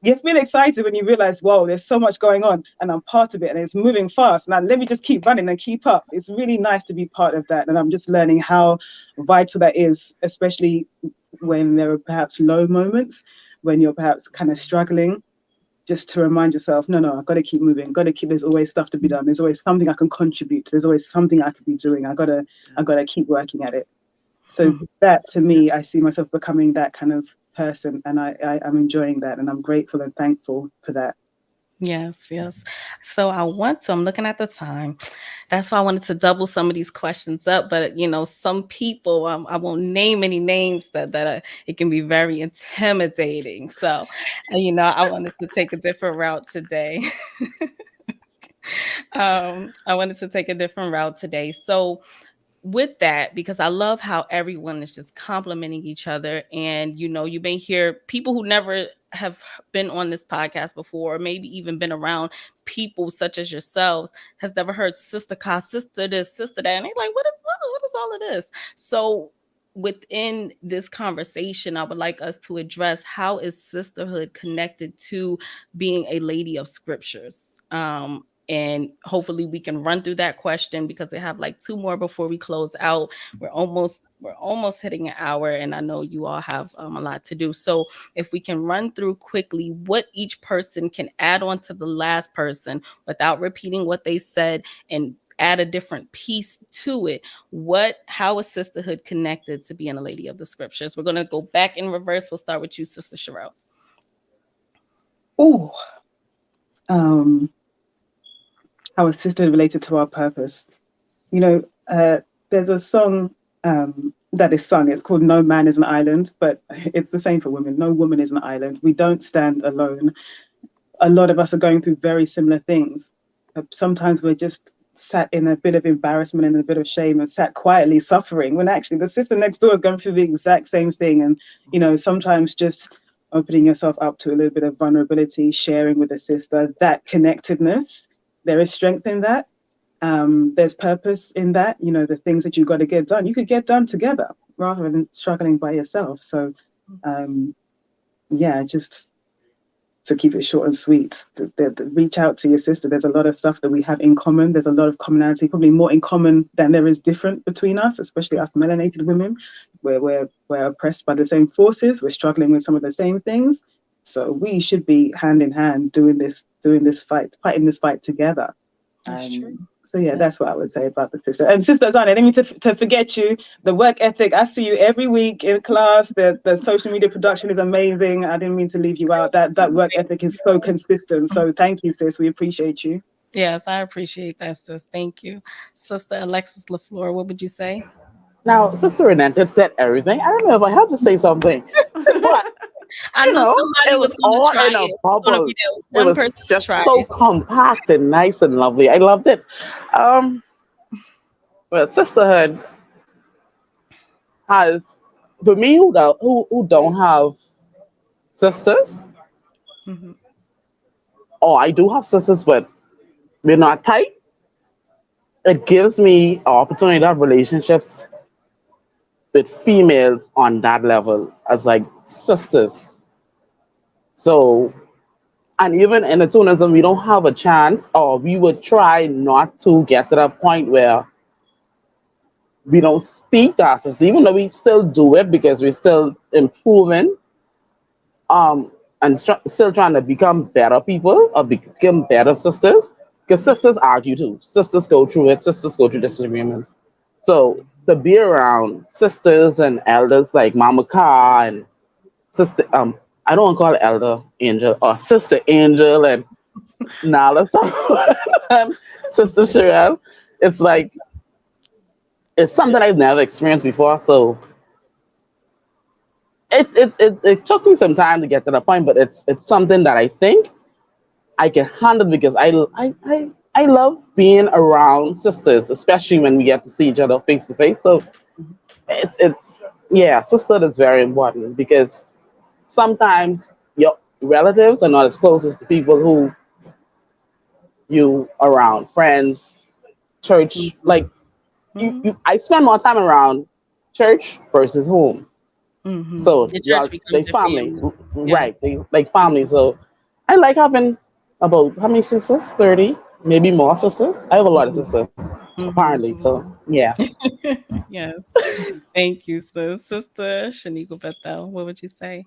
you feel excited when you realize, whoa, there's so much going on and I'm part of it and it's moving fast. Now, let me just keep running and keep up. It's really nice to be part of that. And I'm just learning how vital that is, especially when there are perhaps low moments, when you're perhaps kind of struggling, just to remind yourself, no, I've got to keep moving. Got to keep. There's always stuff to be done. There's always something I can contribute. There's always something I could be doing. I gotta keep working at it. So that, to me, I see myself becoming that kind of person, and I'm enjoying that, and I'm grateful and thankful for that. Yes, yes. So I'm looking at the time. That's why I wanted to double some of these questions up. But, some people, I won't name any names that it can be very intimidating. So, I wanted to take a different route today. I wanted to take a different route today. So, with that, because I love how everyone is just complimenting each other. And, you may hear people who never have been on this podcast before, or maybe even been around people such as yourselves, has never heard sister ka, sister this, sister that. And they're like, what is all of this? So within this conversation, I would like us to address, how is sisterhood connected to being a lady of scriptures? And hopefully we can run through that question, because we have like 2 more before we close out. We're almost hitting an hour, and I know you all have a lot to do. So if we can run through quickly what each person can add on to the last person without repeating what they said, and add a different piece to it. How is sisterhood connected to being a lady of the scriptures? We're going to go back in reverse. We'll start with you, Sister Sherelle. Oh, um, how is sisterhood related to our purpose? You know, there's a song that is sung. It's called No Man is an Island, but it's the same for women. No woman is an island. We don't stand alone. A lot of us are going through very similar things. Sometimes we're just sat in a bit of embarrassment and a bit of shame and sat quietly suffering when actually the sister next door is going through the exact same thing. And, sometimes just opening yourself up to a little bit of vulnerability, sharing with a sister, that connectedness, there is strength in that. There's purpose in that. The things that you got to get done, you could get done together rather than struggling by yourself. So, yeah, just to keep it short and sweet, reach out to your sister. There's a lot of stuff that we have in common. There's a lot of commonality, probably more in common than there is different between us, especially us melanated women, where we're oppressed by the same forces. We're struggling with some of the same things. So we should be hand in hand fighting this fight together. That's true. So yeah, that's what I would say about the sister. And Sister Zana, I didn't mean to forget you. The work ethic, I see you every week in class. The social media production is amazing. I didn't mean to leave you out. That work ethic is so consistent. So thank you, sis. We appreciate you. Yes, I appreciate that, sis. Thank you. Sister Alexis LaFleur, what would you say? Now, Sister Renata said everything. I don't know if I have to say something, but I knew somebody it was was going to all try in a it. It's going to bubble. be that It one was person to just try so it. compact and nice and lovely. I loved it. Um, but sisterhood has, for me who don't have sisters, Mhm. or I do have sisters, but we're not tight. It gives me an opportunity to have relationships with females on that level as like sisters. So, and even in the tourism, we don't have a chance, or we would try not to get to that point where we don't speak to our sisters, even though we still do it because we're still improving, and still trying to become better people or become better sisters. Because sisters argue too. Sisters go through it. Sisters go through disagreements. So to be around sisters and elders like Mama Car and sister, I don't want to call her Elder Angel or Sister Angel and Nala and Sister Sherelle. It's like it's something I've never experienced before. So it took me some time to get to the point, but it's something that I think I can handle because I love being around sisters, especially when we get to see each other face to face. So it's yeah, sisterhood is very important because sometimes your relatives are not as close as the people who you around, friends, church. Mhm. Like Mhm. I spend more time around church versus home. Mhm. So Your church well, becomes they your family, family. Yeah. right? They like family. So I like having about how many sisters? 30, maybe more sisters. I have a lot of Mhm. sisters, Mhm. apparently. So yeah. Yes. Thank you, sis. Sister Shaniqua Bethel, what would you say?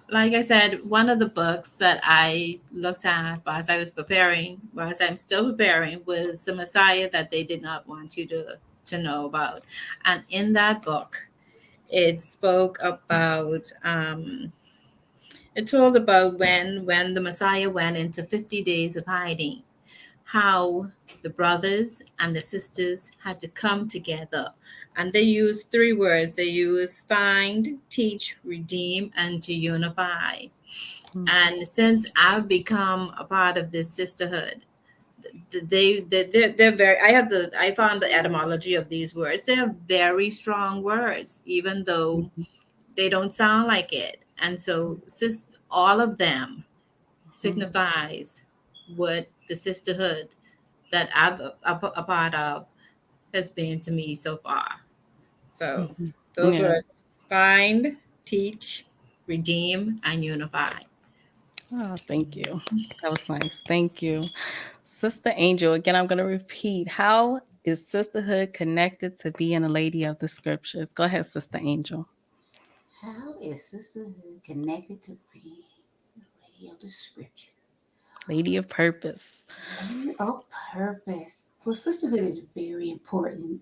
Like I said, one of the books that I looked at whilst I was preparing, whilst I'm still preparing, was The Messiah That They Did Not Want You to know about. And in that book, it spoke about it told about when the Messiah went into 50 days of hiding, how the brothers and the sisters had to come together. And they used three words. They used find, teach, redeem, and to unify. Mhm. And since I've become a part of this sisterhood, they're very, I found the etymology of these words. They're very strong words, even though Mhm. they don't sound like it. And so all of them Mhm. signifies what the sisterhood that I'm a part of has been to me so far. So Mhm. those Yeah. words: find, teach, redeem, and unify. Oh, thank you. That was nice. Thank you. Sister Angel, again, I'm going to repeat. How is sisterhood connected to being a lady of the scriptures? Go ahead, Sister Angel. How is sisterhood connected to being the lady of the scripture? Lady of purpose. Lady of purpose. Well, sisterhood is very important.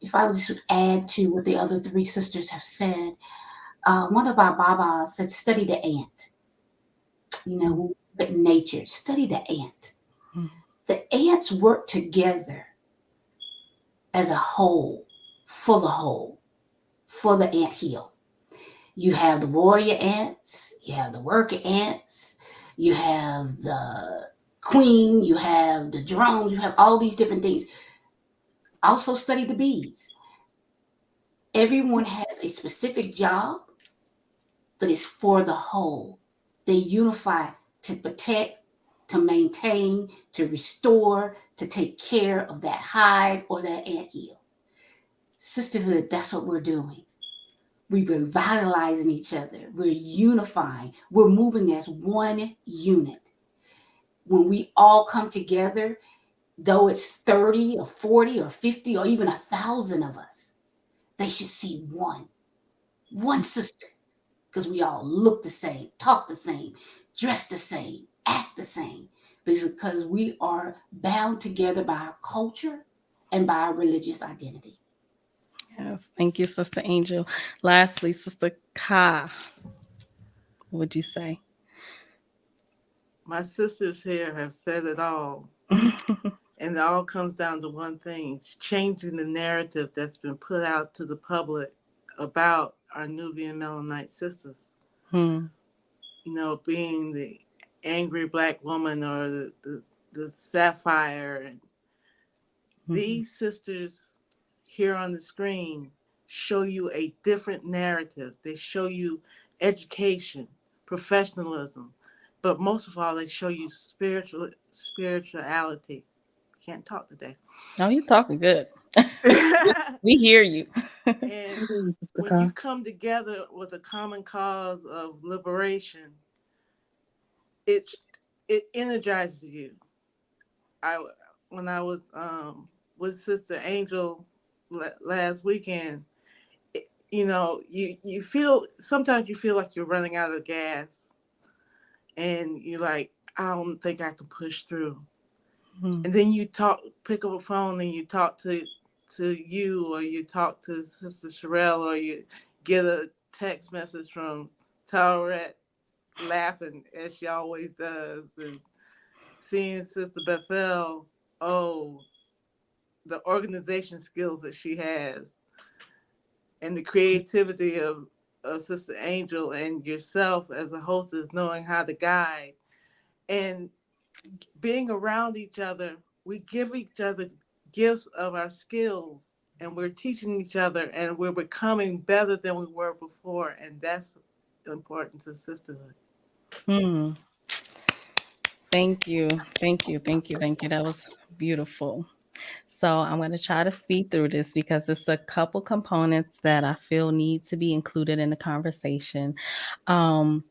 If I was to add to what the other three sisters have said, one of our babas said, study the ant. Mhm. When we look at nature, study the ant. Mhm. The ants work together as a whole. for the whole, for the ant hill. You have the warrior ants, you have the worker ants, you have the queen, you have the drones, you have all these different things. Also study the bees. Everyone has a specific job, but it's for the whole. They unify to protect, to maintain, to restore, to take care of that hive or that anthill. Sisterhood, that's what we're doing. We're revitalizing each other. We're unifying. We're moving as one unit. When we all come together, though it's 30 or 40 or 50 or even 1,000 of us, they should see one sister, because we all look the same, talk the same, dress the same, act the same, because we are bound together by our culture and by our religious identity. Yes, thank you, Sister Angel. Lastly, Sister Ka, what would you say? My sisters here have said it all. And it all comes down to one thing: it's changing the narrative that's been put out to the public about our Nubian Melaninite sisters. Hmm. You know, being the angry black woman or the sapphire. And these sisters here on the screen show you a different narrative. They show you education, professionalism, but most of all, they show you spirituality. Can't talk today. Oh, you talking good. We hear you. And when you come together with a common cause of liberation, it it energizes you. I When I was with Sister Angel last weekend, you know, you feel, sometimes you feel like you're running out of gas, and you're like, I don't think I can push through. And then you pick up a phone and you talk to you, or you talk to Sister Sherelle, or you get a text message from Taurette laughing as she always does, and seeing Sister Bethel, oh, the organization skills that she has, and the creativity of Sister Angel, and yourself as a hostess knowing how to guide, and being around each other. We give each other gifts of our skills, and we're teaching each other, and we're becoming better than we were before. And that's the importance of sisterhood. Hmm. Thank you. Thank you. Thank you. Thank you. That was beautiful. So I'm going to try to speed through this because it's a couple components that I feel need to be included in the conversation. Um,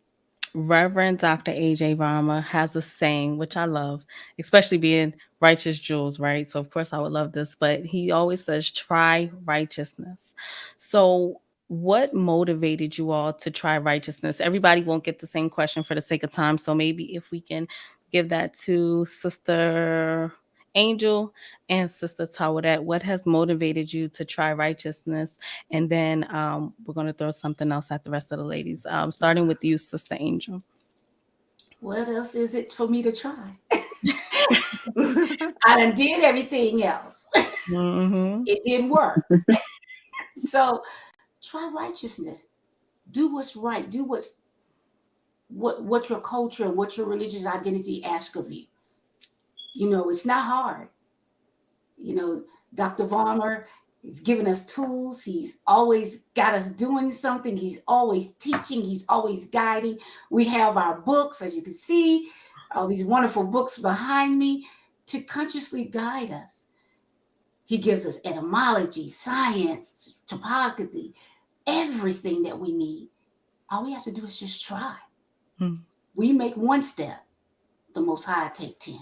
Reverend Dr. AJ Varma has a saying, which I love, especially being righteous Jules, right? So, of course, I would love this, but he always says, try righteousness. So, what motivated you all to try righteousness? Everybody won't get the same question for the sake of time. So, maybe if we can give that to Sister Angel and Sister Tawadet, what has motivated you to try righteousness? And then we're going to throw something else at the rest of the ladies, starting with you, Sister Angel. What else is it for me to try? I done did everything else. Mm-hmm. It didn't work. So try righteousness. Do what's right. Do what your culture and what your religious identity asks of you. You know, it's not hard. You know, Dr. Varmer is giving us tools. He's always got us doing something. He's always teaching. He's always guiding. We have our books, as you can see, all these wonderful books behind me to consciously guide us. He gives us etymology, science, topography, everything that we need. All we have to do is just try. Mm. We make one step, the Most High take 10.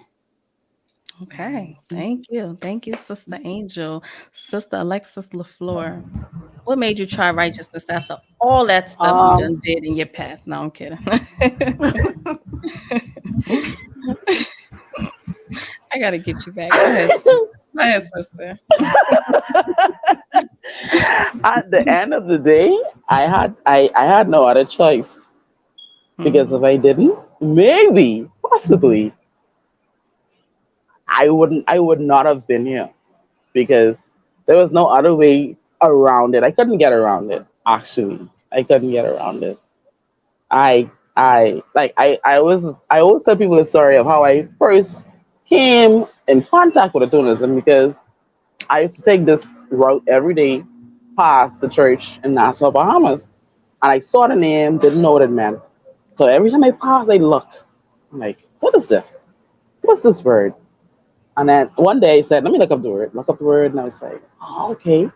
Okay. Thank you. Thank you, Sister Angel. Sister Alexis LaFleur, what made you try righteousness after all that stuff you Um, done did in your past? No, I'm kidding. I got to get you back. Go ahead. Go ahead, sister. at the end of the day, I had no other choice, because if Mhm. I didn't, maybe, possibly, I would not have been here, because there was no other way around it. I couldn't get around it. Actually, I couldn't get around it. I always tell people the story of how I first came in contact with atonism because I used to take this route every day past the church in Nassau, Bahamas. And I saw the name, didn't know what it meant. So every time I pass, I look. I'm like, what is this? What's this word? And then one day I said, let me look up the word. Look up the word. And I was like, oh, okay.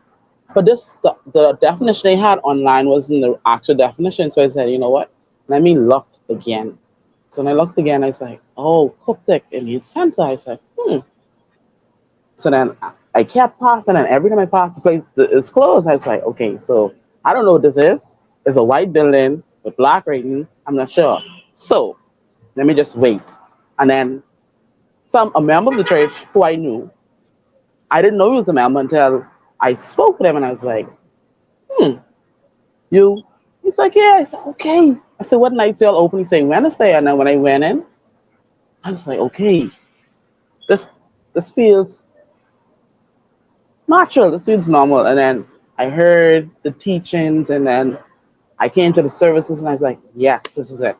But the definition they had online wasn't the actual definition. So I said, you know what? Let me look again. So when I looked again, I was like, oh, Coptic Indian Center. I said, hmm. So then I kept passing, and every time I passed the place is closed, I was like, okay, so I don't know what this is. It's a white building with black writing. I'm not sure. So let me just wait. And then a member of the church who I knew, I didn't know he was a member until I spoke with him, and I was like, hmm, you? He's like, yeah. I said, okay. I said, what nights y'all open? He said, Wednesday. And then when I went in, I was like, okay, this this feels natural. This feels normal. And then I heard the teachings, and then I came to the services, and I was like, yes, this is it.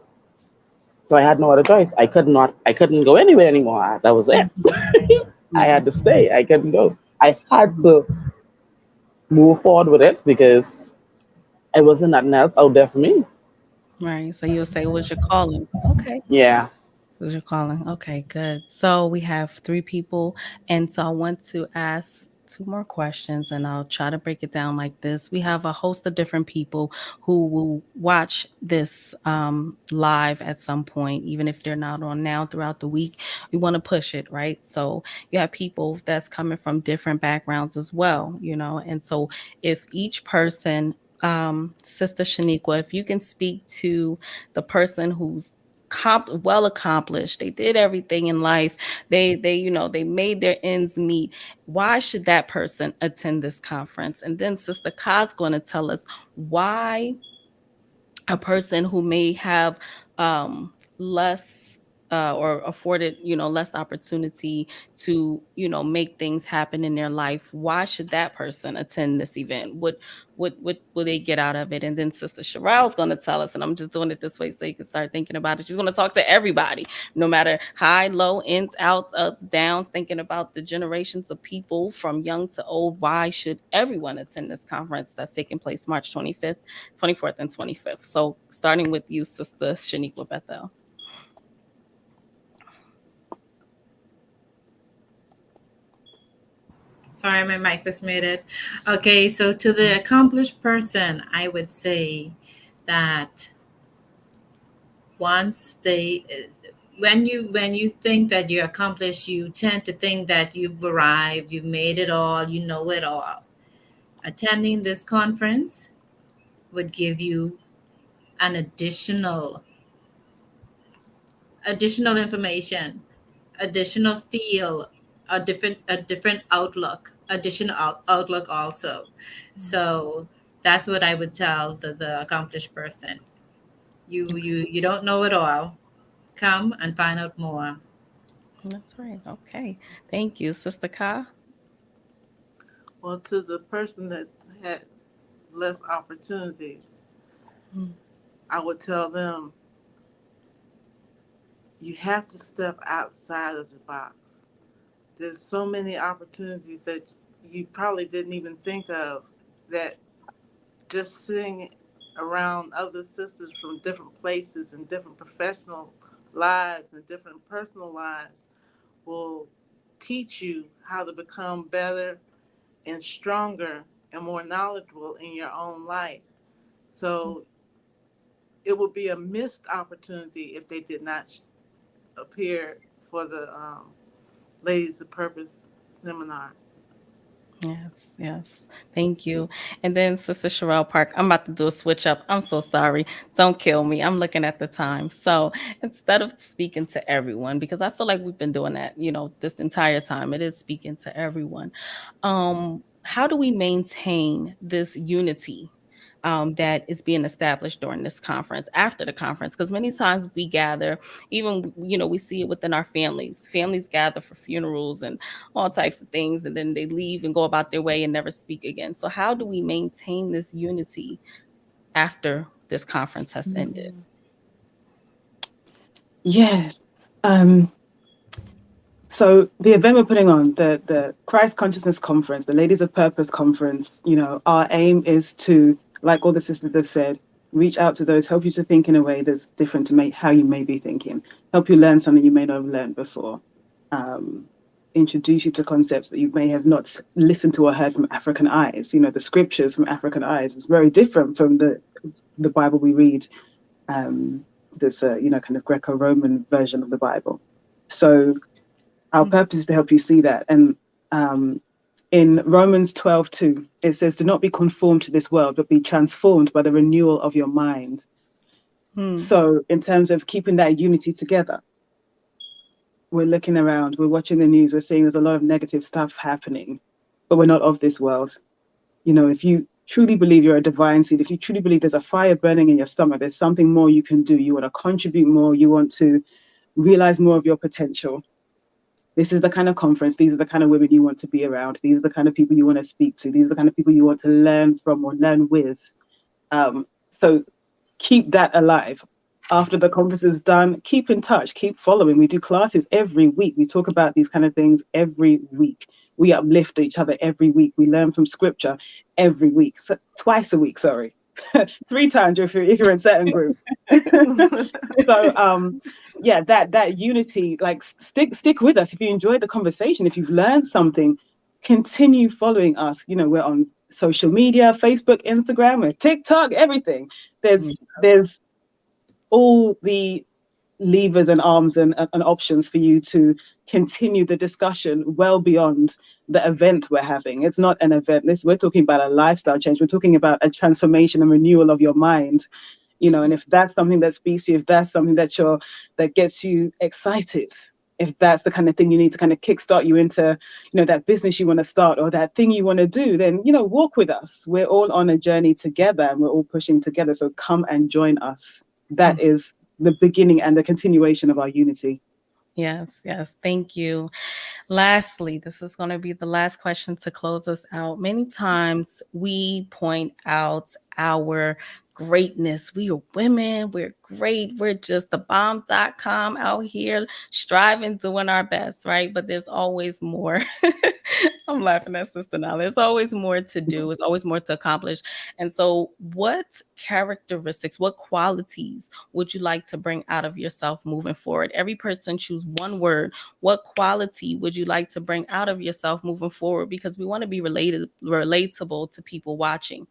So I had no other choice. I couldn't go anywhere anymore. That was it. I had to Yes. stay. I couldn't go. I had to move forward with it because it wasn't nothing else out there for me. Right. So you'll say, "Was your calling?" Okay. Yeah. Was your calling? Okay, good. So we have three people, and so I want to ask two more questions, and I'll try to break it down like this. We have a host of different people who will watch this live at some point, even if they're not on now throughout the week. We want to push it, right? So you have people that's coming from different backgrounds as well, and so if each person, Sister Shaniqua, if you can speak to the person who's well accomplished, they did everything in life, they made their ends meet, why should that person attend this conference? And then Sister Ka's going to tell us why a person who may have less or afforded less opportunity to make things happen in their life, why should that person attend this event? What will they get out of it? And then Sister Sherelle's going to tell us, and I'm just doing it this way so you can start thinking about it. She's going to talk to everybody, no matter high, low, ins, outs, ups, downs, thinking about the generations of people from young to old. Why should everyone attend this conference that's taking place March 25th, 24th, and 25th? So starting with you, Sister Shaniqua Bethel. Sorry, my mic was muted. Okay, so to the accomplished person, I would say that once they when you think that you're accomplished, you tend to think that you've arrived, you've made it all, you know it all. Attending this conference would give you an additional information, additional feel, a different outlook, additional outlook also. So that's what I would tell the accomplished person. You don't know it all. Come and find out more. That's right. Okay. Thank you, Sister Ka. Well, to the person that had less opportunities, Mm. I would tell them you have to step outside of the box. There's so many opportunities that you probably didn't even think of, that just sitting around other sisters from different places and different professional lives and different personal lives will teach you how to become better and stronger and more knowledgeable in your own life. So it would be a missed opportunity if they did not appear for the Ladies of Purpose seminar. Yes, yes. Thank you. And then Sister Sherelle Park, I'm about to do a switch up. I'm so sorry. Don't kill me. I'm looking at the time. So instead of speaking to everyone, because I feel like we've been doing that, this entire time, it is speaking to everyone. How do we maintain this unity that is being established during this conference, after the conference? Because many times we gather, even, we see it within our families. Families gather for funerals and all types of things, and then they leave and go about their way and never speak again. So how do we maintain this unity after this conference has ended? Yes. Um, so the event we're putting on, the Christ Consciousness Conference, the Ladies of Purpose Conference, our aim is to, like all the sisters have said, reach out to those, help you to think in a way that's different to make how you may be thinking, help you learn something you may not have learned before, um, introduce you to concepts that you may have not listened to or heard from African eyes. The scriptures from African eyes is very different from the Bible we read. This kind of Greco-Roman version of the Bible. So our purpose is to help you see that. And in Romans 12:2, it says, "Do not be conformed to this world, but be transformed by the renewal of your mind." So in terms of keeping that unity together, we're looking around, we're watching the news, we're seeing there's a lot of negative stuff happening, but we're not of this world. If you truly believe you're a divine seed, if you truly believe there's a fire burning in your stomach, there's something more you can do, you want to contribute more, you want to realize more of your potential, this is the kind of conference, these are the kind of women you want to be around, these are the kind of people you want to speak to, these are the kind of people you want to learn from or learn with. So keep that alive. After the conference is done, keep in touch, keep following. We do classes every week. We talk about these kind of things every week. We uplift each other every week. We learn from scripture every week. So, twice a week, sorry. 3 times if you're in certain groups. So yeah, that unity, like stick with us. If you enjoyed the conversation, if you've learned something, continue following us. We're on social media, Facebook, Instagram, we're TikTok, everything. There's all the levers and arms and options for you to continue the discussion well beyond the event we're having. It's not an event. We're talking about a lifestyle change. We're talking about a transformation and renewal of your mind. And if that's something that speaks to you, if that's something that gets you excited, if that's the kind of thing you need to kind of kickstart you into, that business you want to start or that thing you want to do, then, walk with us. We're all on a journey together and we're all pushing together. So come and join us. That is the beginning and the continuation of our unity. Yes, yes. Thank you. Lastly, this is going to be the last question to close us out. Many times we point out our greatness. We are women. We're great. We're just the bomb.com out here striving, doing our best, right? But there's always more. I'm laughing at Sister now. There's always more to do. There's always more to accomplish. And so what characteristics, what qualities would you like to bring out of yourself moving forward? Every person choose one word. What quality would you like to bring out of yourself moving forward? Because we want to be relatable to people watching.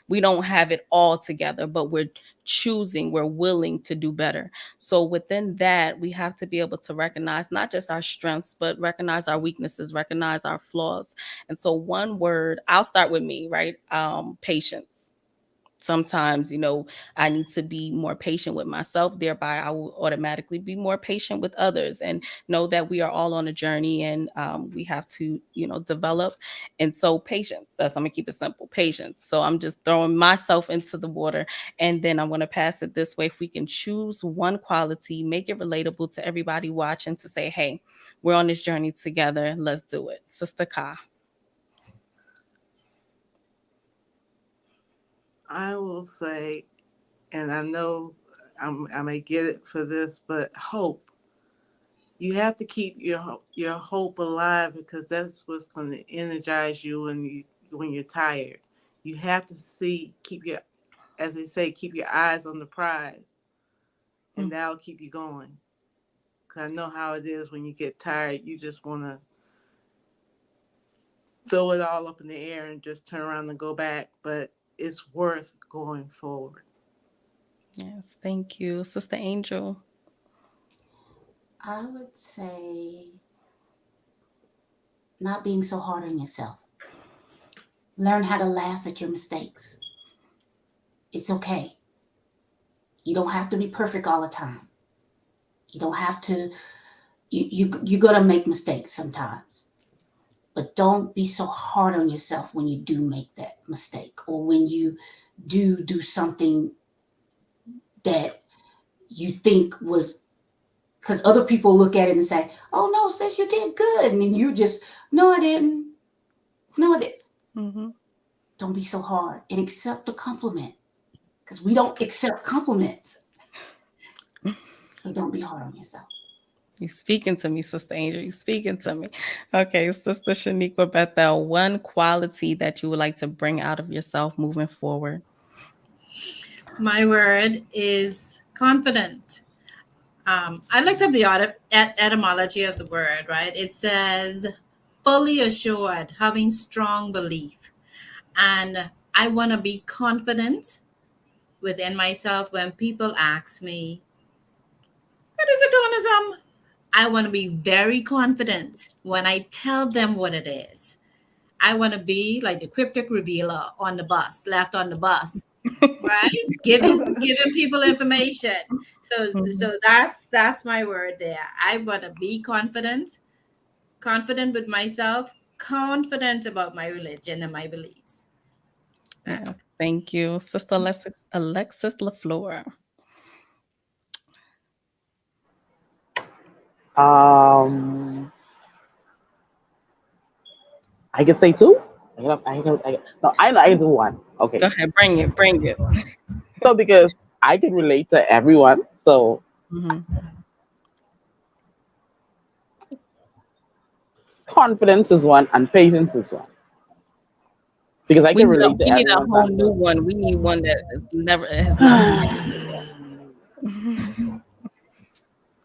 We don't have it all together, but we're willing to do better. So within that, we have to be able to recognize not just our strengths, but recognize our weaknesses, recognize our flaws. And so one word, I'll start with me, right? Patience. Sometimes, I need to be more patient with myself. Thereby, I will automatically be more patient with others and know that we are all on a journey and we have to, develop. And so patience, I'm gonna keep it simple, patience. So I'm just throwing myself into the water and then I'm going to pass it this way. If we can choose one quality, make it relatable to everybody watching to say, hey, we're on this journey together. Let's do it. Sister Ka. I will say, and I know I may get it for this, but hope. You have to keep your hope alive because that's what's going to energize you when you're tired. You have to keep your, as they say, keep your eyes on the prize, and that'll keep you going. Because I know how it is when you get tired, you just want to throw it all up in the air and just turn around and go back. But it's worth going forward. Yes, thank you. Sister Angel. I would say not being so hard on yourself. Learn how to laugh at your mistakes. It's okay. You don't have to be perfect all the time. You don't have to, you're going to make mistakes sometimes. But don't be so hard on yourself when you do make that mistake, or when you do something that you think was, because other people look at it and say, "Oh no, sis, you did good," and then you just, "No, I didn't. No, I didn't." Mm-hmm. Don't be so hard and accept the compliment, because we don't accept compliments. So don't be hard on yourself. You speaking to me, Sister Angel. You speaking to me. Okay, Sister Shaniqua Bethel, one quality that you would like to bring out of yourself moving forward. My word is confident. I looked up the etymology of the word, right? It says fully assured, having strong belief. And I want to be confident within myself when people ask me, what is it, Tonism? I want to be very confident when I tell them what it is. I want to be like the cryptic revealer on the bus, left on the bus, right? Giving people information. So that's my word there. I want to be confident, confident with myself, confident about my religion and my beliefs. Yeah, thank you, Sister Alexis LaFleur. Um, I could say two. No, I know I can do one. Go Okay. ahead, bring it, bring it. So because I can relate to everyone, so Mm-hmm. confidence is one and patience is one. Because I can relate to We need a everyone's whole new answers. one. We need one that is never has not been mentioned.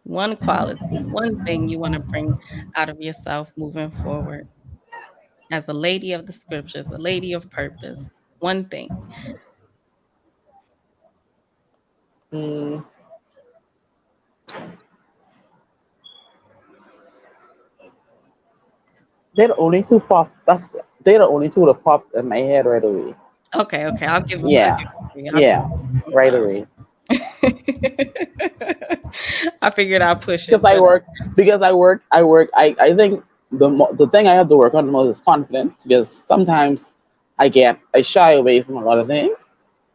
One quality, one thing you want to bring out of yourself moving forward as a lady of the scriptures, a lady of purpose. One thing. Mm, they're the only two pop. They're the only two that popped in my head right away. Okay, okay. I'll Yeah, give it to you. I'll give yeah, it to you. I'm right sorry. away. I figured I'd push Because it, I but work, I think the thing I have to work on the most is confidence. Because sometimes I shy away from a lot of things,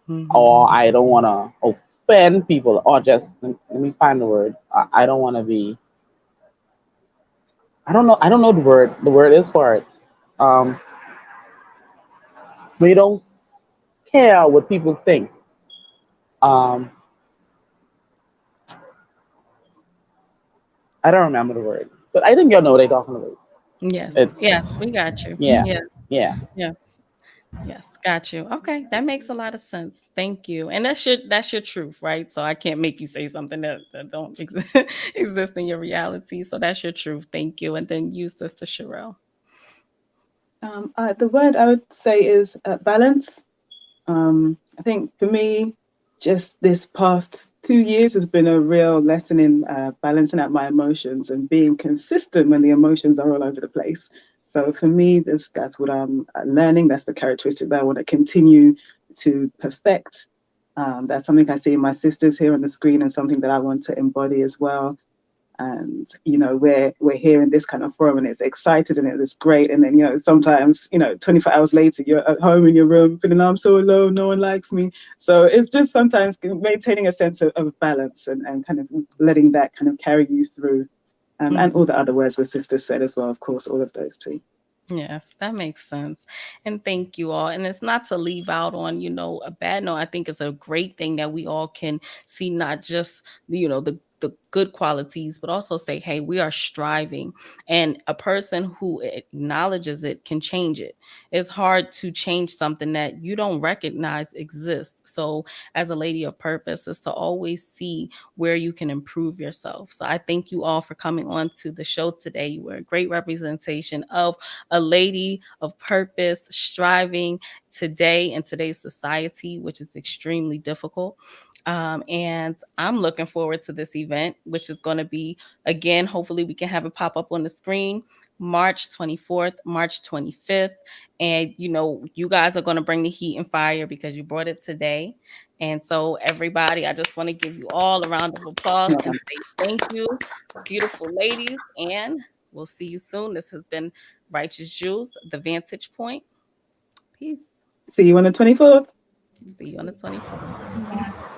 mhm. or I don't want to offend people, or just let me find the word. I don't want to be. I don't know the word. The word is for it. Um, we don't care what people think. Um, I don't remember the word, but I think y'all know what I'm talking about. Yes, yes, It's we got you. yeah, Yeah, yeah. yeah. Yes, got you. Okay, that makes a lot of sense. Thank you. And that's your truth, right? So I can't make you say something that don't exist in your reality. So that's your truth. Thank you. And then you, Sister Sherelle. The word I would say is balance. I think for me, just this past 2 years has been a real lesson in balancing out my emotions and being consistent when the emotions are all over the place. So for me, that's what I'm learning. That's the characteristic that I want to continue to perfect. That's something I see in my sisters here on the screen, and something that I want to embody as well. And we're here in this kind of forum, and it's excited and it's great, and then sometimes 24 hours later you're at home in your room feeling, I'm so alone, no one likes me. So it's just sometimes maintaining a sense of balance, and kind of letting that kind of carry you through, and all the other words the sisters said as well, of course, all of those too. Yes, that makes sense. And thank you all. And it's not to leave out on, a bad note. I think it's a great thing that we all can see not just, the good qualities, but also say, hey, we are striving. And a person who acknowledges it can change it. It's hard to change something that you don't recognize exists. So as a lady of purpose is to always see where you can improve yourself. So I thank you all for coming on to the show today. You were a great representation of a lady of purpose, striving today in today's society, which is extremely difficult. And I'm looking forward to this event, which is going to be, again, hopefully we can have it pop up on the screen, March 24th, March 25th. And, you guys are going to bring the heat and fire because you brought it today. And so, everybody, I just want to give you all a round of applause and say thank you, beautiful ladies. And We'll see you soon. This has been Righteous Jews, the Vantage Point. Peace. See you on the 24th. See you on the 24th. Yes.